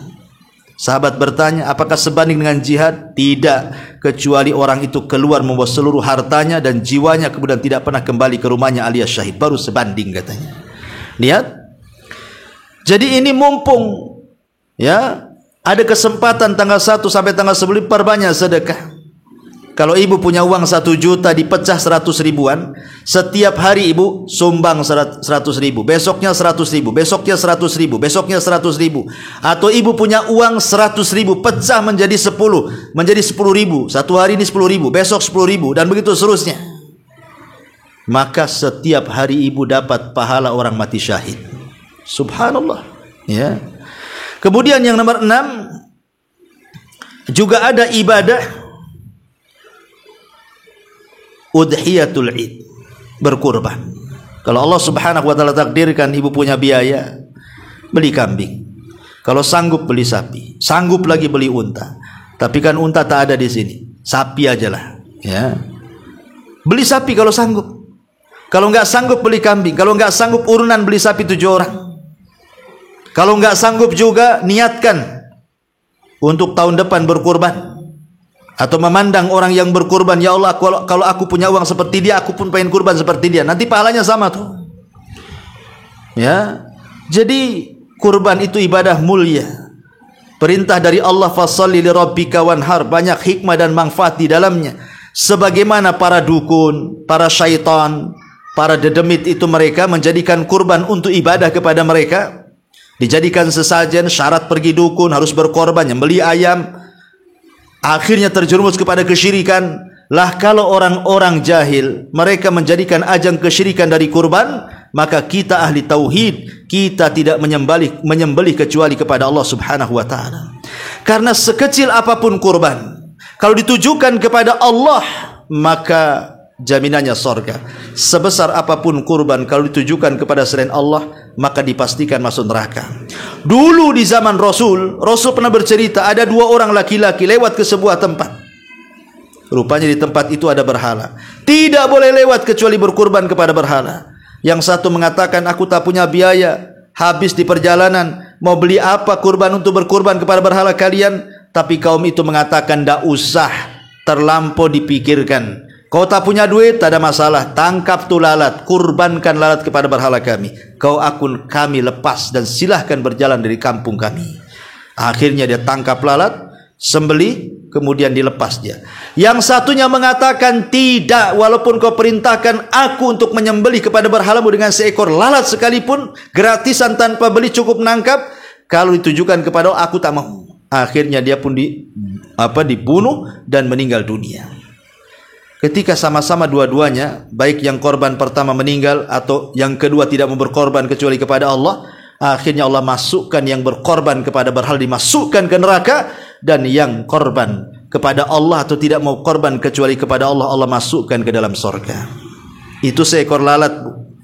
Sahabat bertanya, apakah sebanding dengan jihad? Tidak, kecuali orang itu keluar membawa seluruh hartanya dan jiwanya, kemudian tidak pernah kembali ke rumahnya alias syahid, baru sebanding katanya. Lihat. Jadi ini mumpung ya ada kesempatan tanggal 1 sampai tanggal 10 perbanyak sedekah. Kalau ibu punya uang 1 juta dipecah 100 ribuan, setiap hari ibu sumbang 100 ribu, besoknya 100 ribu, besoknya 100 ribu, besoknya 100 ribu. Atau ibu punya uang 100 ribu, pecah menjadi 10 ribu. Satu hari ini 10 ribu, besok 10 ribu, dan begitu seterusnya. Maka setiap hari ibu dapat pahala orang mati syahid. Subhanallah. Ya. Kemudian yang nomor 6, juga ada ibadah udhiyatul id, berkurban. Kalau Allah subhanahu wa ta'ala takdirkan ibu punya biaya, beli kambing. Kalau sanggup beli sapi, sanggup lagi beli unta. Tapi kan unta tak ada di sini, sapi aja lah. Ya. Beli sapi kalau sanggup. Kalau nggak sanggup beli kambing. Kalau nggak sanggup urunan beli sapi 7 orang. Kalau nggak sanggup juga niatkan untuk tahun depan berkurban. Atau memandang orang yang berkurban, ya Allah, kalau aku punya uang seperti dia, aku pun pengen kurban seperti dia. Nanti pahalanya sama tuh. Ya. Jadi kurban itu ibadah mulia. Perintah dari Allah, fasholli li rabbika wanhar, banyak hikmah dan manfaat di dalamnya. Sebagaimana para dukun, para syaitan, para dedemit itu mereka menjadikan kurban untuk ibadah kepada mereka. Dijadikan sesajen, syarat pergi dukun harus berkorban, nyembeli ayam. Akhirnya terjerumus kepada kesyirikan. Lah kalau orang-orang jahil mereka menjadikan ajang kesyirikan dari kurban, maka kita ahli tauhid, kita tidak menyembelih kecuali kepada Allah Subhanahu wa taala. Karena sekecil apapun kurban, kalau ditujukan kepada Allah, maka jaminannya sorga. Sebesar apapun kurban, kalau ditujukan kepada selain Allah, maka dipastikan masuk neraka. Dulu di zaman Rasul pernah bercerita, ada 2 orang laki-laki lewat ke sebuah tempat. Rupanya di tempat itu ada berhala. Tidak boleh lewat kecuali berkurban kepada berhala. Yang satu mengatakan, aku tak punya biaya, habis di perjalanan, mau beli apa kurban untuk berkurban kepada berhala kalian? Tapi kaum itu mengatakan, tidak usah, terlampau dipikirkan. Kau tak punya duit, tak ada masalah, tangkap tu lalat, kurbankan lalat kepada berhala kami. Kami lepas dan silahkan berjalan dari kampung kami. Akhirnya dia tangkap lalat, sembelih, kemudian dilepas dia. Yang satunya mengatakan, tidak, walaupun kau perintahkan aku untuk menyembelih kepada berhalamu dengan seekor lalat sekalipun, gratisan tanpa beli cukup menangkap, kalau ditujukan kepada aku tak mau. Akhirnya dia pun dibunuh dan meninggal dunia. Ketika sama-sama dua-duanya, baik yang korban pertama meninggal atau yang kedua tidak mau berkorban kecuali kepada Allah, akhirnya Allah masukkan yang berkorban kepada berhala, dimasukkan ke neraka, dan yang korban kepada Allah atau tidak mau korban kecuali kepada Allah, Allah masukkan ke dalam surga. Itu seekor lalat, Bu.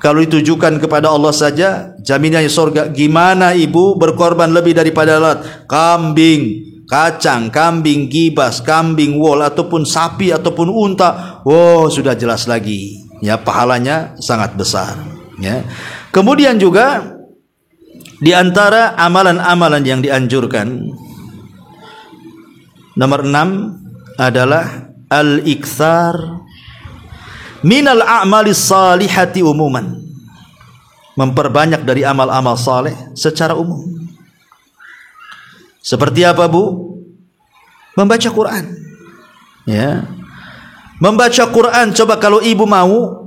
Kalau ditujukan kepada Allah saja, jaminannya surga. Gimana ibu berkorban lebih daripada lalat? Kambing, kacang, kambing gibas, kambing wol, ataupun sapi, ataupun unta, sudah jelas lagi, ya, pahalanya sangat besar, ya. Kemudian juga di antara amalan-amalan yang dianjurkan, nomor 6 adalah al-iktsar minal a'malis salihati umuman, memperbanyak dari amal-amal saleh secara umum. Seperti apa, Bu? Membaca Quran. Ya. Membaca Quran, coba kalau ibu mau,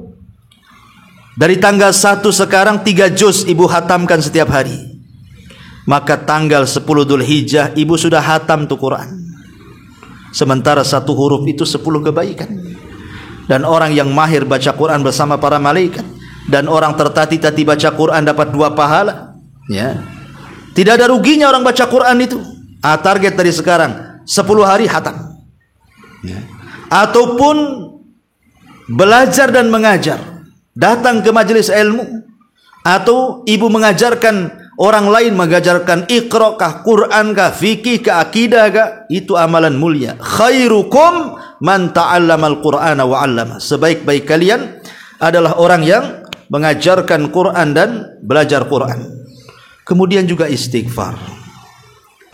dari tanggal 1 sekarang 3 juz ibu hatamkan setiap hari. Maka tanggal 10 Dzulhijjah ibu sudah hatam tuh Quran. Sementara 1 huruf itu 10 kebaikan. Dan orang yang mahir baca Quran bersama para malaikat, dan orang tertati-tati baca Quran dapat 2 pahala. Ya. Tidak ada ruginya orang baca Quran itu. Target dari sekarang 10 hari hatam. Ya. Ataupun belajar dan mengajar, datang ke majelis ilmu, atau ibu mengajarkan orang lain, mengajarkan Iqra kah, Quran kah, fikih kah, akidah kah, itu amalan mulia. Khairukum man ta'allamal Qur'ana wa 'allama. Sebaik-baik kalian adalah orang yang mengajarkan Quran dan belajar Quran. Kemudian juga istighfar.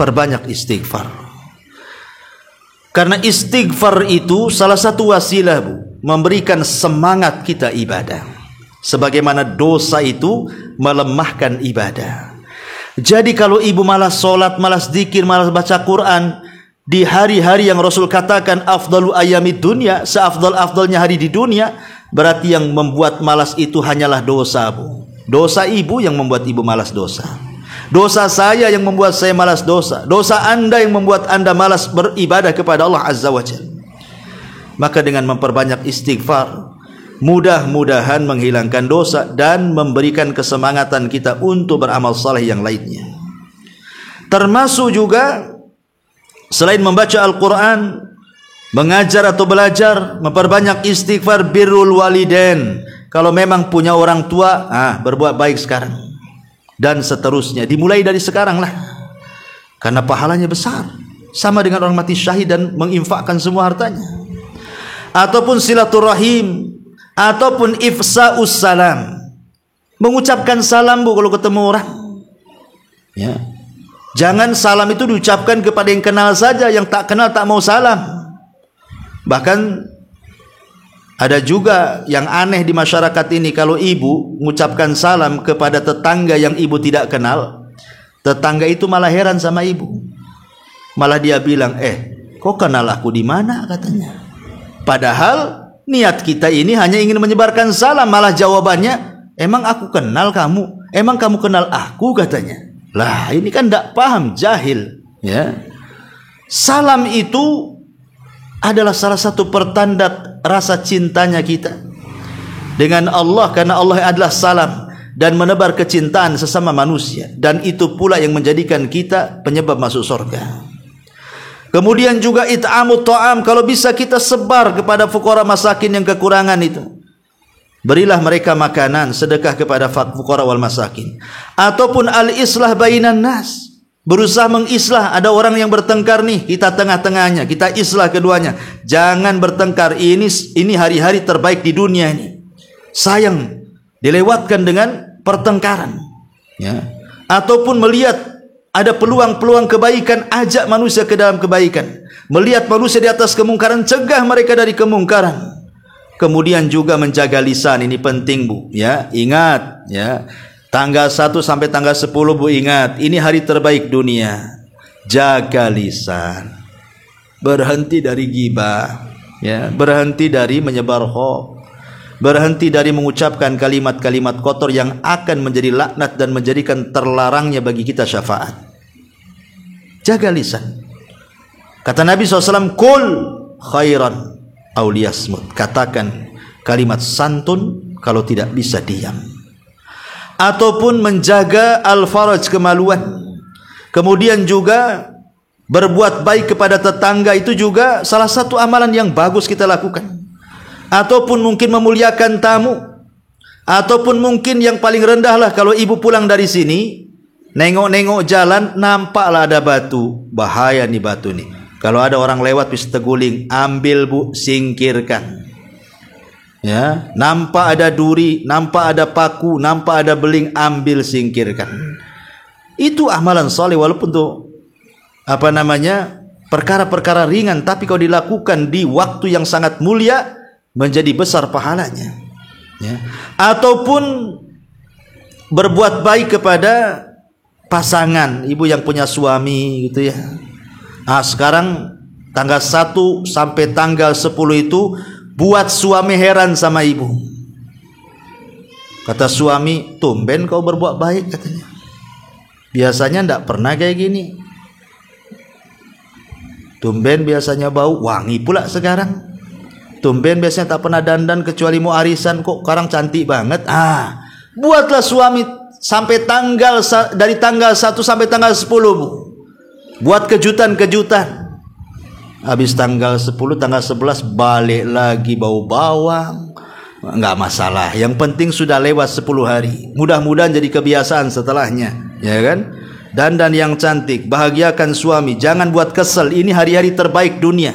perbanyak istighfar. Karena istighfar itu salah satu wasilah, Bu, memberikan semangat kita ibadah. Sebagaimana dosa itu melemahkan ibadah. Jadi kalau ibu malas sholat, malas zikir, malas baca Quran di hari-hari yang Rasul katakan afdalu ayamid dunya, seafdal-afdalnya hari di dunia, berarti yang membuat malas itu hanyalah dosa, Bu. Dosa ibu yang membuat ibu malas dosa. Dosa saya yang membuat saya malas dosa. Dosa Anda yang membuat Anda malas beribadah kepada Allah Azza wa Jalla. Maka dengan memperbanyak istighfar, mudah-mudahan menghilangkan dosa dan memberikan kesemangatan kita untuk beramal saleh yang lainnya. Termasuk juga selain membaca Al-Quran, mengajar atau belajar, memperbanyak istighfar, birrul walidain. Kalau memang punya orang tua, berbuat baik sekarang. Dan seterusnya, dimulai dari sekarang lah, karena pahalanya besar, sama dengan orang mati syahid dan menginfakkan semua hartanya. Ataupun silaturahim, ataupun ifsa'us salam, mengucapkan salam, Bu, kalau ketemu orang, ya. Jangan salam itu diucapkan kepada yang kenal saja, yang tak kenal tak mau salam. Bahkan ada juga yang aneh di masyarakat ini, kalau ibu mengucapkan salam kepada tetangga yang ibu tidak kenal, tetangga itu malah heran sama ibu. Malah dia bilang, kok kenal aku di mana, katanya. Padahal niat kita ini hanya ingin menyebarkan salam, malah jawabannya, emang aku kenal kamu? Emang kamu kenal aku, katanya. Lah, ini kan tidak paham, jahil, ya. Salam itu adalah salah satu pertanda rasa cintanya kita dengan Allah, karena Allah adalah salam dan menebar kecintaan sesama manusia, dan itu pula yang menjadikan kita penyebab masuk surga. Kemudian juga it'amut ta'am, kalau bisa kita sebar kepada fuqara masakin yang kekurangan itu. Berilah mereka makanan, sedekah kepada fuqara wal masakin. Ataupun al-islah bainan nas, berusaha mengislah. Ada orang yang bertengkar nih, kita tengah-tengahnya, kita islah keduanya. Jangan bertengkar, ini hari-hari terbaik di dunia ini. Sayang dilewatkan dengan pertengkaran, ya. Ataupun melihat ada peluang-peluang kebaikan, ajak manusia ke dalam kebaikan. Melihat manusia di atas kemungkaran, cegah mereka dari kemungkaran. Kemudian juga menjaga lisan, ini penting, Bu, ya. Ingat, ya. Tanggal 1 sampai tanggal 10, Bu, ingat, ini hari terbaik dunia. Jaga lisan. Berhenti dari ghibah, ya. Berhenti dari menyebar hoax. Berhenti dari mengucapkan kalimat-kalimat kotor yang akan menjadi laknat dan menjadikan terlarangnya bagi kita syafaat. Jaga lisan. Kata Nabi SAW, Qul khairan aw liyasmut. Katakan kalimat santun kalau tidak bisa diam. Ataupun menjaga al-faraj, kemaluan. Kemudian juga berbuat baik kepada tetangga, itu juga salah satu amalan yang bagus kita lakukan. Ataupun mungkin memuliakan tamu. Ataupun mungkin yang paling rendah lah, kalau ibu pulang dari sini, nengok-nengok jalan, nampaklah ada batu. Bahaya nih batu nih. Kalau ada orang lewat bisa terguling, ambil, Bu, singkirkan. Ya, nampak ada duri, nampak ada paku, nampak ada beling, ambil, singkirkan. Itu amalan soleh, walaupun tuh perkara-perkara ringan, tapi kalau dilakukan di waktu yang sangat mulia, menjadi besar pahalanya, ya. Ataupun berbuat baik kepada pasangan, ibu yang punya suami, gitu ya. Sekarang tanggal 1 sampai tanggal 10 itu buat suami heran sama ibu. Kata suami, tumben kau berbuat baik, katanya. Biasanya tidak pernah kayak gini. Tumben biasanya bau, wangi pula sekarang. Tumben biasanya tak pernah dandan kecuali mau arisan, kok sekarang cantik banget. Buatlah suami sampai dari tanggal 1 sampai tanggal 10, Bu. Buat kejutan-kejutan. Habis tanggal 10, tanggal 11 balik lagi bau bawang. Enggak masalah. Yang penting sudah lewat 10 hari. Mudah-mudahan jadi kebiasaan setelahnya, ya kan? Dandan yang cantik, bahagiakan suami, jangan buat kesel. Ini hari-hari terbaik dunia.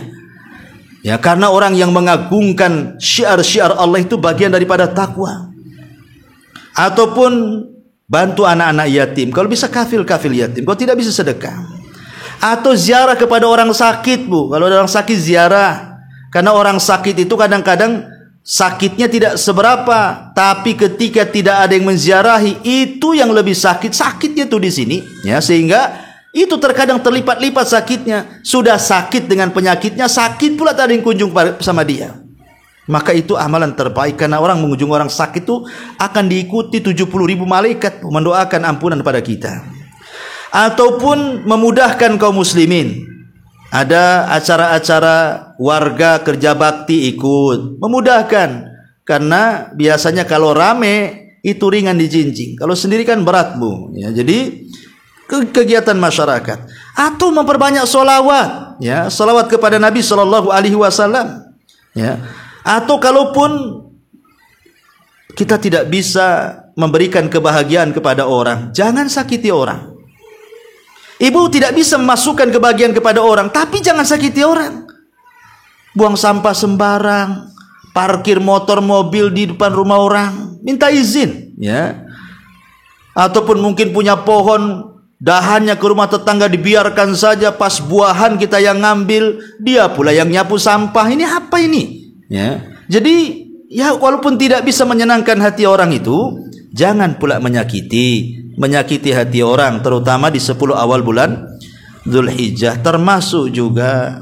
Ya, karena orang yang mengagungkan syiar-syiar Allah itu bagian daripada takwa. Ataupun bantu anak-anak yatim, kalau bisa kafil yatim, kalau tidak bisa sedekah. Atau ziarah kepada orang sakit, Bu. Kalau ada orang sakit, ziarah. Karena orang sakit itu kadang-kadang sakitnya tidak seberapa, tapi ketika tidak ada yang menziarahi, itu yang lebih sakit. Sakitnya tuh di sini, ya, sehingga itu terkadang terlipat-lipat sakitnya. Sudah sakit dengan penyakitnya, sakit pula tak ada yang kunjung sama dia. Maka itu amalan terbaik, karena orang mengunjungi orang sakit itu akan diikuti 70.000 malaikat mendoakan ampunan pada kita. Ataupun memudahkan kaum muslimin. Ada acara-acara warga kerja bakti ikut, memudahkan. Karena biasanya kalau rame itu ringan dijinjing, kalau sendiri kan berat, Bu. Ya, jadi kegiatan masyarakat. Atau memperbanyak solawat, ya, solawat kepada Nabi SAW. Ya. Atau kalaupun kita tidak bisa memberikan kebahagiaan kepada orang, jangan sakiti orang. Ibu tidak bisa memasukkan kebahagiaan kepada orang, tapi jangan sakiti orang. Buang sampah sembarang, parkir motor mobil di depan rumah orang, minta izin, ya. Ataupun mungkin punya pohon, dahannya ke rumah tetangga dibiarkan saja, pas buahan kita yang ngambil, dia pula yang nyapu sampah. Ini apa ini? Ya. Jadi, ya, walaupun tidak bisa menyenangkan hati orang itu, jangan pula menyakiti hati orang, terutama di 10 awal bulan Dzulhijjah. Termasuk juga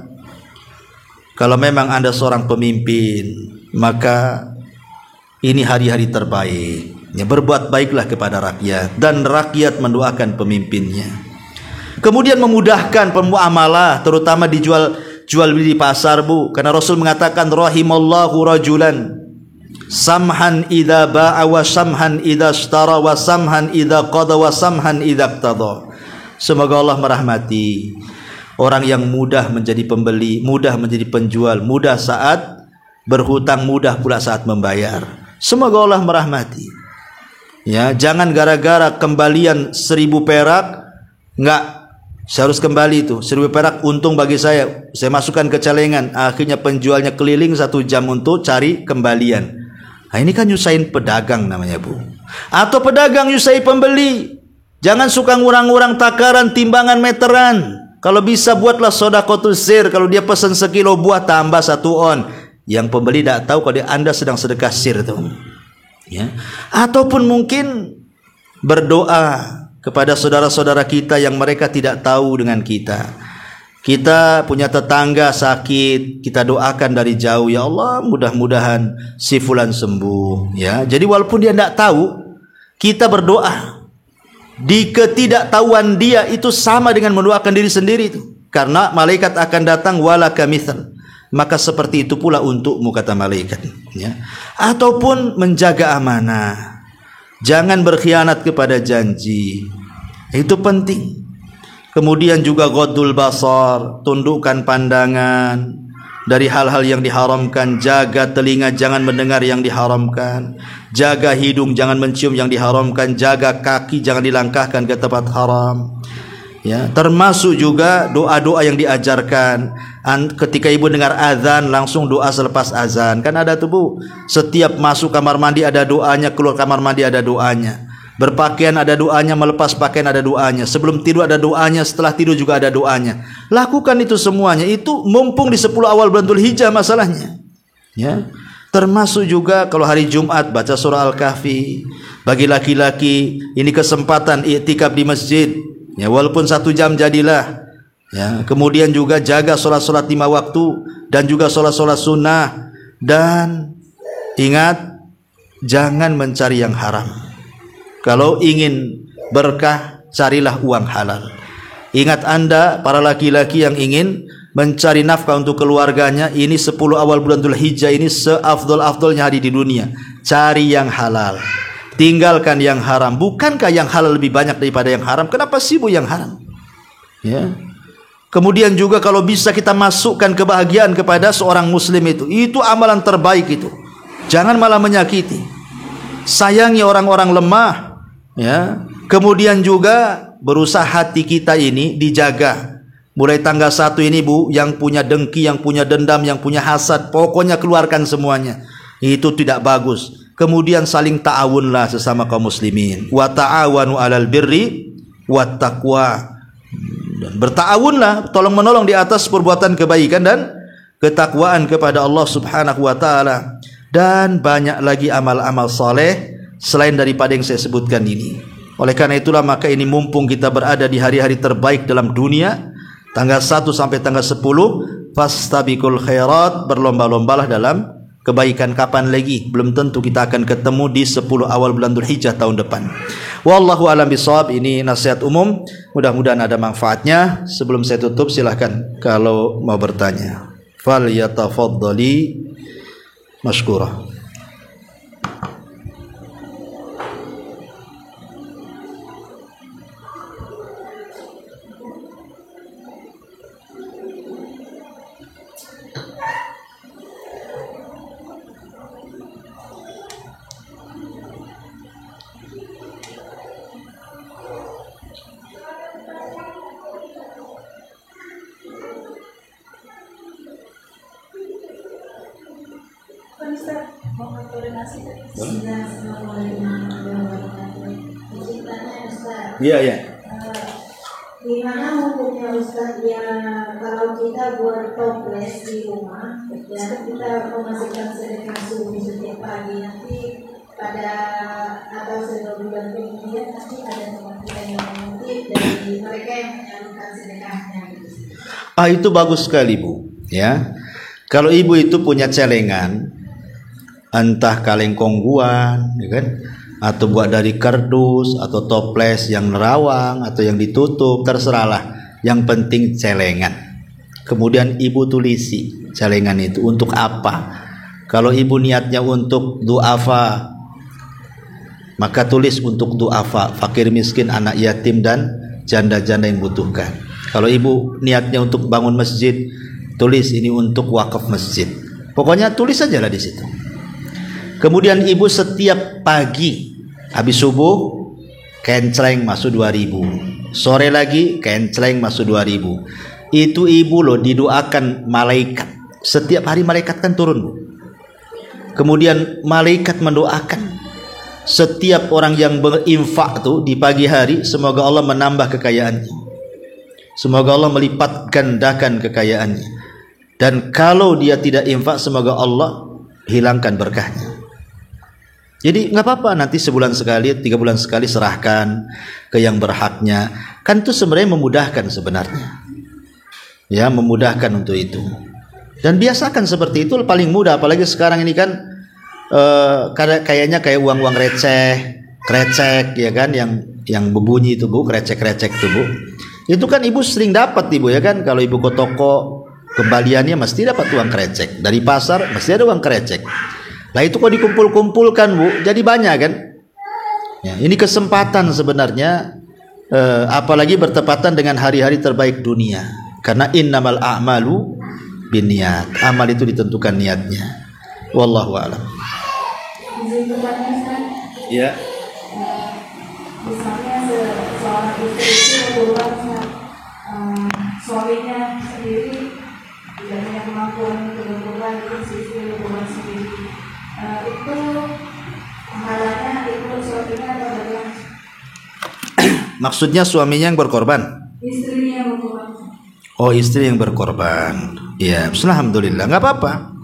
kalau memang Anda seorang pemimpin, maka ini hari-hari terbaik. Ya, berbuat baiklah kepada rakyat, dan rakyat mendoakan pemimpinnya. Kemudian memudahkan pemuamalah, terutama dijual beli di pasar, Bu. Karena Rasul mengatakan, rahimallahu rajulan samhan idza ba'a wa samhan idza ishtara wa samhan idza qada wa samhan idza iqtada. Semoga Allah merahmati orang yang mudah menjadi pembeli, mudah menjadi penjual, mudah saat berhutang, mudah pula saat membayar. Semoga Allah merahmati. Ya, jangan gara-gara kembalian 1.000 perak, enggak, saya harus kembali itu 1.000 perak untung bagi saya masukkan ke celengan, akhirnya penjualnya keliling 1 jam untuk cari kembalian. Nah, ini kan nyusahin pedagang namanya, Bu. Atau pedagang nyusahin pembeli. Jangan suka ngurang-ngurang takaran, timbangan meteran. Kalau bisa buatlah sedekahul sir. Kalau dia pesan sekilo buah, tambah 1 on. Yang pembeli tidak tahu kalau Anda sedang sedekah sir itu. Ya. Ataupun mungkin berdoa kepada saudara-saudara kita yang mereka tidak tahu dengan kita. Kita punya tetangga sakit, kita doakan dari jauh, ya Allah, mudah-mudahan si fulan sembuh, ya. Jadi walaupun dia tidak tahu, kita berdoa. Di ketidaktahuan dia itu sama dengan mendoakan diri sendiri itu. Karena malaikat akan datang wala kamitsal. Maka seperti itu pula untukmu, kata malaikat, ya. Ataupun menjaga amanah. Jangan berkhianat kepada janji. Itu penting. Kemudian juga ghaddul basar, tundukkan pandangan dari hal-hal yang diharamkan. Jaga telinga, jangan mendengar yang diharamkan. Jaga hidung, jangan mencium yang diharamkan. Jaga kaki, jangan dilangkahkan ke tempat haram. Ya, termasuk juga doa-doa yang diajarkan. Ketika ibu dengar azan, langsung doa selepas azan. Kan ada tuh, Bu, setiap masuk kamar mandi ada doanya, keluar kamar mandi ada doanya. Berpakaian ada doanya, melepas pakaian ada doanya, sebelum tidur ada doanya, setelah tidur juga ada doanya. Lakukan itu semuanya. Itu mumpung di 10 awal bulan Dzulhijjah masalahnya. Ya. Termasuk juga kalau hari Jumat baca surah Al-Kahfi. Bagi laki-laki ini kesempatan iktikaf di masjid. Ya, walaupun 1 jam jadilah. Ya. Kemudian juga jaga sholat-sholat 5 waktu dan juga sholat-sholat sunnah. Dan ingat, jangan mencari yang haram. Kalau ingin berkah, carilah uang halal. Ingat Anda, para laki-laki yang ingin mencari nafkah untuk keluarganya, ini 10 awal bulan Dzulhijjah ini seafdol-afdolnya hari di dunia. Cari yang halal, tinggalkan yang haram. Bukankah yang halal lebih banyak daripada yang haram? Kenapa sibuk yang haram? Ya. Kemudian juga kalau bisa kita masukkan kebahagiaan kepada seorang muslim itu amalan terbaik itu. Jangan malah menyakiti. Sayangi orang-orang lemah. Ya, kemudian juga berusaha hati kita ini dijaga. Mulai tanggal 1 ini, Bu, yang punya dengki, yang punya dendam, yang punya hasad, pokoknya keluarkan semuanya. Itu tidak bagus. Kemudian saling ta'awunlah sesama kaum muslimin. Wa ta'awanu 'alal birri wat taqwa. Dan berta'awunlah, tolong menolong di atas perbuatan kebaikan dan ketakwaan kepada Allah Subhanahu wa taala. Dan banyak lagi amal-amal saleh selain daripada yang saya sebutkan ini. Oleh karena itulah maka ini mumpung kita berada di hari-hari terbaik dalam dunia, tanggal 1 sampai tanggal 10, fastabiqul khairat, berlomba-lombalah dalam kebaikan. Kapan lagi? Belum tentu kita akan ketemu di 10 awal bulan Dzulhijjah tahun depan. Wallahu a'lam bishawab. Ini nasihat umum, mudah-mudahan ada manfaatnya. Sebelum saya tutup, silahkan kalau mau bertanya. Fal yatafaddali mashkurah. Iya, ya. Gimana hukumnya Ustaz ya kalau kita buat toples di rumah, ya kita memasukkan sedekah subuh setiap pagi, nanti pada atau sebulan kemudian nanti ada teman kita yang mengutip dari mereka yang menyalurkan sedekahnya. Itu bagus sekali, Bu. Ya, kalau ibu itu punya celengan, entah kaleng kongguan, ya kan? Atau buat dari kardus atau toples yang nerawang atau yang ditutup, terserahlah, yang penting celengan. Kemudian ibu tulisi celengan itu untuk apa. Kalau ibu niatnya untuk duafa, maka tulis untuk duafa, fakir miskin, anak yatim dan janda-janda yang butuhkan. Kalau ibu niatnya untuk bangun masjid, tulis ini untuk wakaf masjid. Pokoknya tulis sajalah di situ. Kemudian ibu setiap pagi habis subuh kencleng masuk 2000, sore lagi kencleng masuk 2000. Itu ibu loh didoakan malaikat. Setiap hari malaikat kan turun. Kemudian malaikat mendoakan setiap orang yang berinfak tuh di pagi hari, semoga Allah menambah kekayaannya, semoga Allah melipat gandakan kekayaannya. Dan kalau dia tidak infak, semoga Allah hilangkan berkahnya. Jadi nggak apa-apa, nanti sebulan sekali, 3 bulan sekali serahkan ke yang berhaknya. Kan itu sebenarnya memudahkan sebenarnya. Ya, memudahkan untuk itu. Dan biasakan seperti itu paling mudah. Apalagi sekarang ini kan kayaknya kayak uang-uang receh, krecek, ya kan, yang berbunyi itu, Bu, krecek-krecek itu, Bu. Itu kan ibu sering dapat, ibu, ya kan. Kalau ibu ke toko, kembaliannya mesti dapat uang krecek. Dari pasar mesti ada uang krecek. Nah itu kok dikumpul-kumpulkan, Bu, jadi banyak kan. Ya, ini kesempatan sebenarnya, apalagi bertepatan dengan hari-hari terbaik dunia. Karena innamal a'malu binniyat. Amal itu ditentukan niatnya. Wallahu a'lam. Ya. Misalnya seorang istri itu keluar suaminya sendiri tidak punya kemampuan untuk berkorban, itu istri berkorban sendiri. Itu pahalanya itu suaminya atau bagaimana? Maksudnya suaminya yang berkorban? Istrinya yang berkorban. Oh, istri yang berkorban. Ya, alhamdulillah, nggak apa-apa.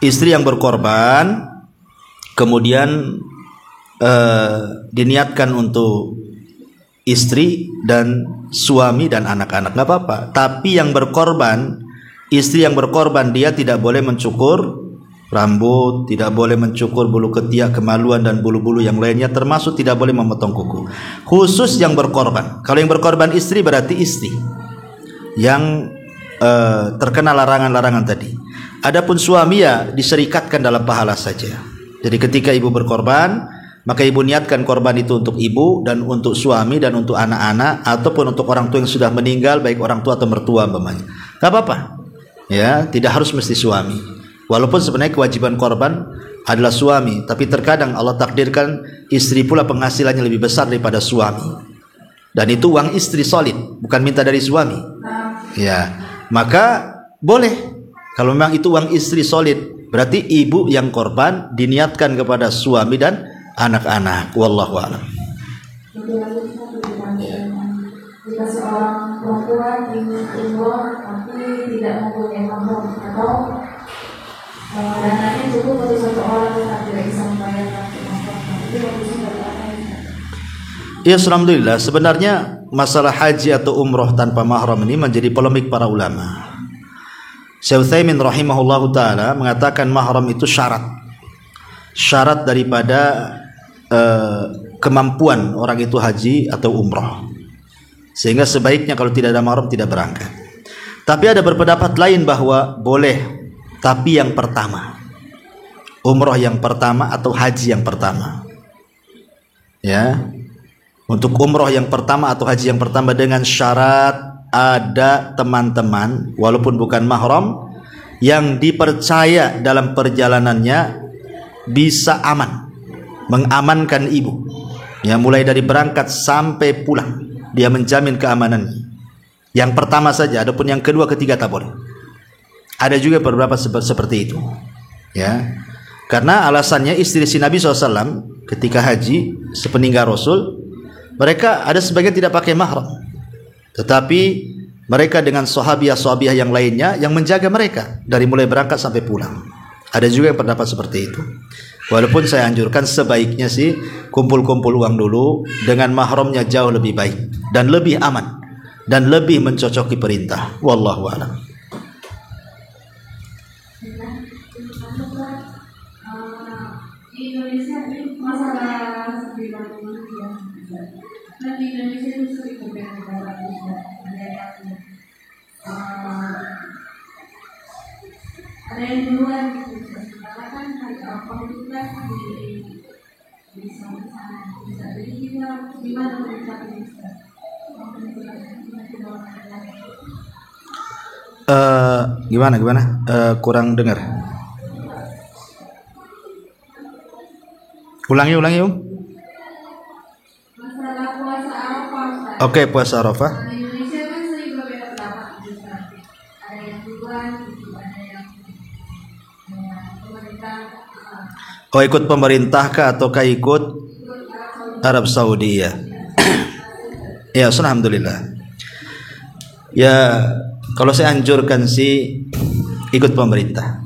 Istri yang berkorban, kemudian diniatkan untuk istri dan suami dan anak-anak, nggak apa-apa. Tapi yang berkorban, istri yang berkorban, dia tidak boleh mencukur rambut, tidak boleh mencukur bulu ketiak, kemaluan dan bulu-bulu yang lainnya, termasuk tidak boleh memotong kuku. Khusus yang berkorban. Kalau yang berkorban istri, berarti istri yang terkena larangan-larangan tadi. Adapun suami ya diserikatkan dalam pahala saja. Jadi ketika ibu berkorban, maka ibu niatkan korban itu untuk ibu dan untuk suami dan untuk anak-anak, ataupun untuk orang tua yang sudah meninggal, baik orang tua atau mertua umpamanya. Gak apa-apa. Ya, tidak harus mesti suami. Walaupun sebenarnya kewajiban korban adalah suami, tapi terkadang Allah takdirkan istri pula penghasilannya lebih besar daripada suami. Dan itu uang istri solid, bukan minta dari suami. Ya, maka boleh. Kalau memang itu uang istri solid, berarti ibu yang korban diniatkan kepada suami dan anak-anak. Wallahu a'lam. jika seorang perempuan ingin umroh tapi tidak mempunyai mahram atau dananya cukup untuk satu orang tetapi tidak bisa membayarkan mahram, itu bagusnya bagaimana? Ya, alhamdulillah. Sebenarnya masalah haji atau umroh tanpa mahram ini menjadi polemik para ulama. Syekh Utsaimin rahimahullahu taala mengatakan mahram itu syarat daripada kemampuan orang itu haji atau umroh, sehingga sebaiknya kalau tidak ada mahram tidak berangkat. Tapi ada berpendapat lain bahwa boleh, tapi yang pertama, umroh yang pertama atau haji yang pertama, ya, untuk umroh yang pertama atau haji yang pertama dengan syarat ada teman-teman walaupun bukan mahram yang dipercaya dalam perjalanannya bisa aman, mengamankan ibu, ya, mulai dari berangkat sampai pulang dia menjamin keamanan. Yang pertama saja, adapun yang kedua ketiga tak boleh. Ada juga beberapa seperti itu, ya, karena alasannya istri si Nabi SAW ketika haji sepeninggal Rasul, mereka ada sebagian tidak pakai mahram, tetapi mereka dengan sahabiah yang lainnya yang menjaga mereka dari mulai berangkat sampai pulang. Ada juga yang pendapat seperti itu. Walaupun saya anjurkan sebaiknya sih kumpul-kumpul uang dulu, dengan mahramnya jauh lebih baik dan lebih aman dan lebih mencocoki perintah. Wallahu a'lam. Di Indonesia ini masalah pribadi ya. Dan di Indonesia itu sering berbeda-beda juga. Ada yang duluan gitu. Karena kan komunitas di sana bisa. Jadi kita gimana mencari bisa? Gimana? Kurang dengar. Ulangi, Masalah puasa Arafah. Oke, puasa Arafah. Di Indonesia kan sering berbeda pendapat juga. Ada yang duluan, ada yang pemerintah. Oh, ikut pemerintah kah ataukah ikut Arab Saudi, ya? Ya, alhamdulillah. Ya, kalau saya anjurkan sih ikut pemerintah.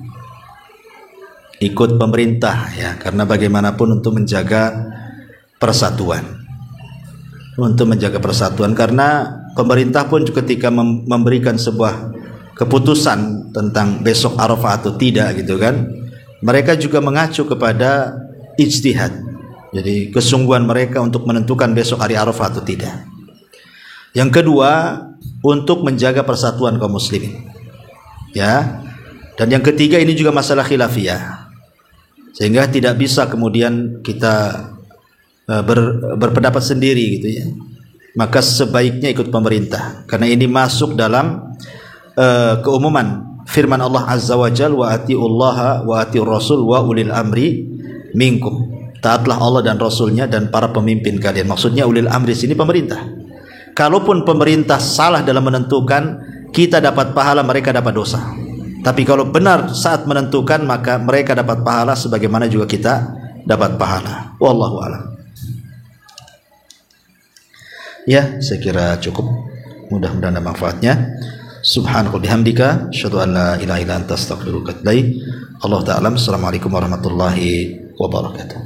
Ikut pemerintah, ya, karena bagaimanapun untuk menjaga persatuan. Karena pemerintah pun ketika memberikan sebuah keputusan tentang besok Arafah atau tidak gitu kan, mereka juga mengacu kepada ijtihad. Jadi kesungguhan mereka untuk menentukan besok hari Arafah atau tidak. Yang kedua, untuk menjaga persatuan kaum muslimin, ya. Dan yang ketiga, ini juga masalah khilafiyah, sehingga tidak bisa kemudian kita berpendapat sendiri gitu, ya. Maka sebaiknya ikut pemerintah, karena ini masuk dalam keumuman firman Allah Azza wa Jalla, wa atiullaha wa atiur rasul wa ulil amri minkum. Taatlah Allah dan Rasulnya dan para pemimpin kalian. Maksudnya ulil amri sini pemerintah. Kalaupun pemerintah salah dalam menentukan, kita dapat pahala, mereka dapat dosa. Tapi kalau benar saat menentukan, maka mereka dapat pahala sebagaimana juga kita dapat pahala. Wallahu a'lam. Ya, saya kira cukup. Mudah-mudahan ada manfaatnya. Subhanallah bihamdika, asyhadu an la ilaha illa anta, astaghfiruka wa atubu ilaik. Allah ta'ala. Assalamualaikum warahmatullahi wabarakatuh.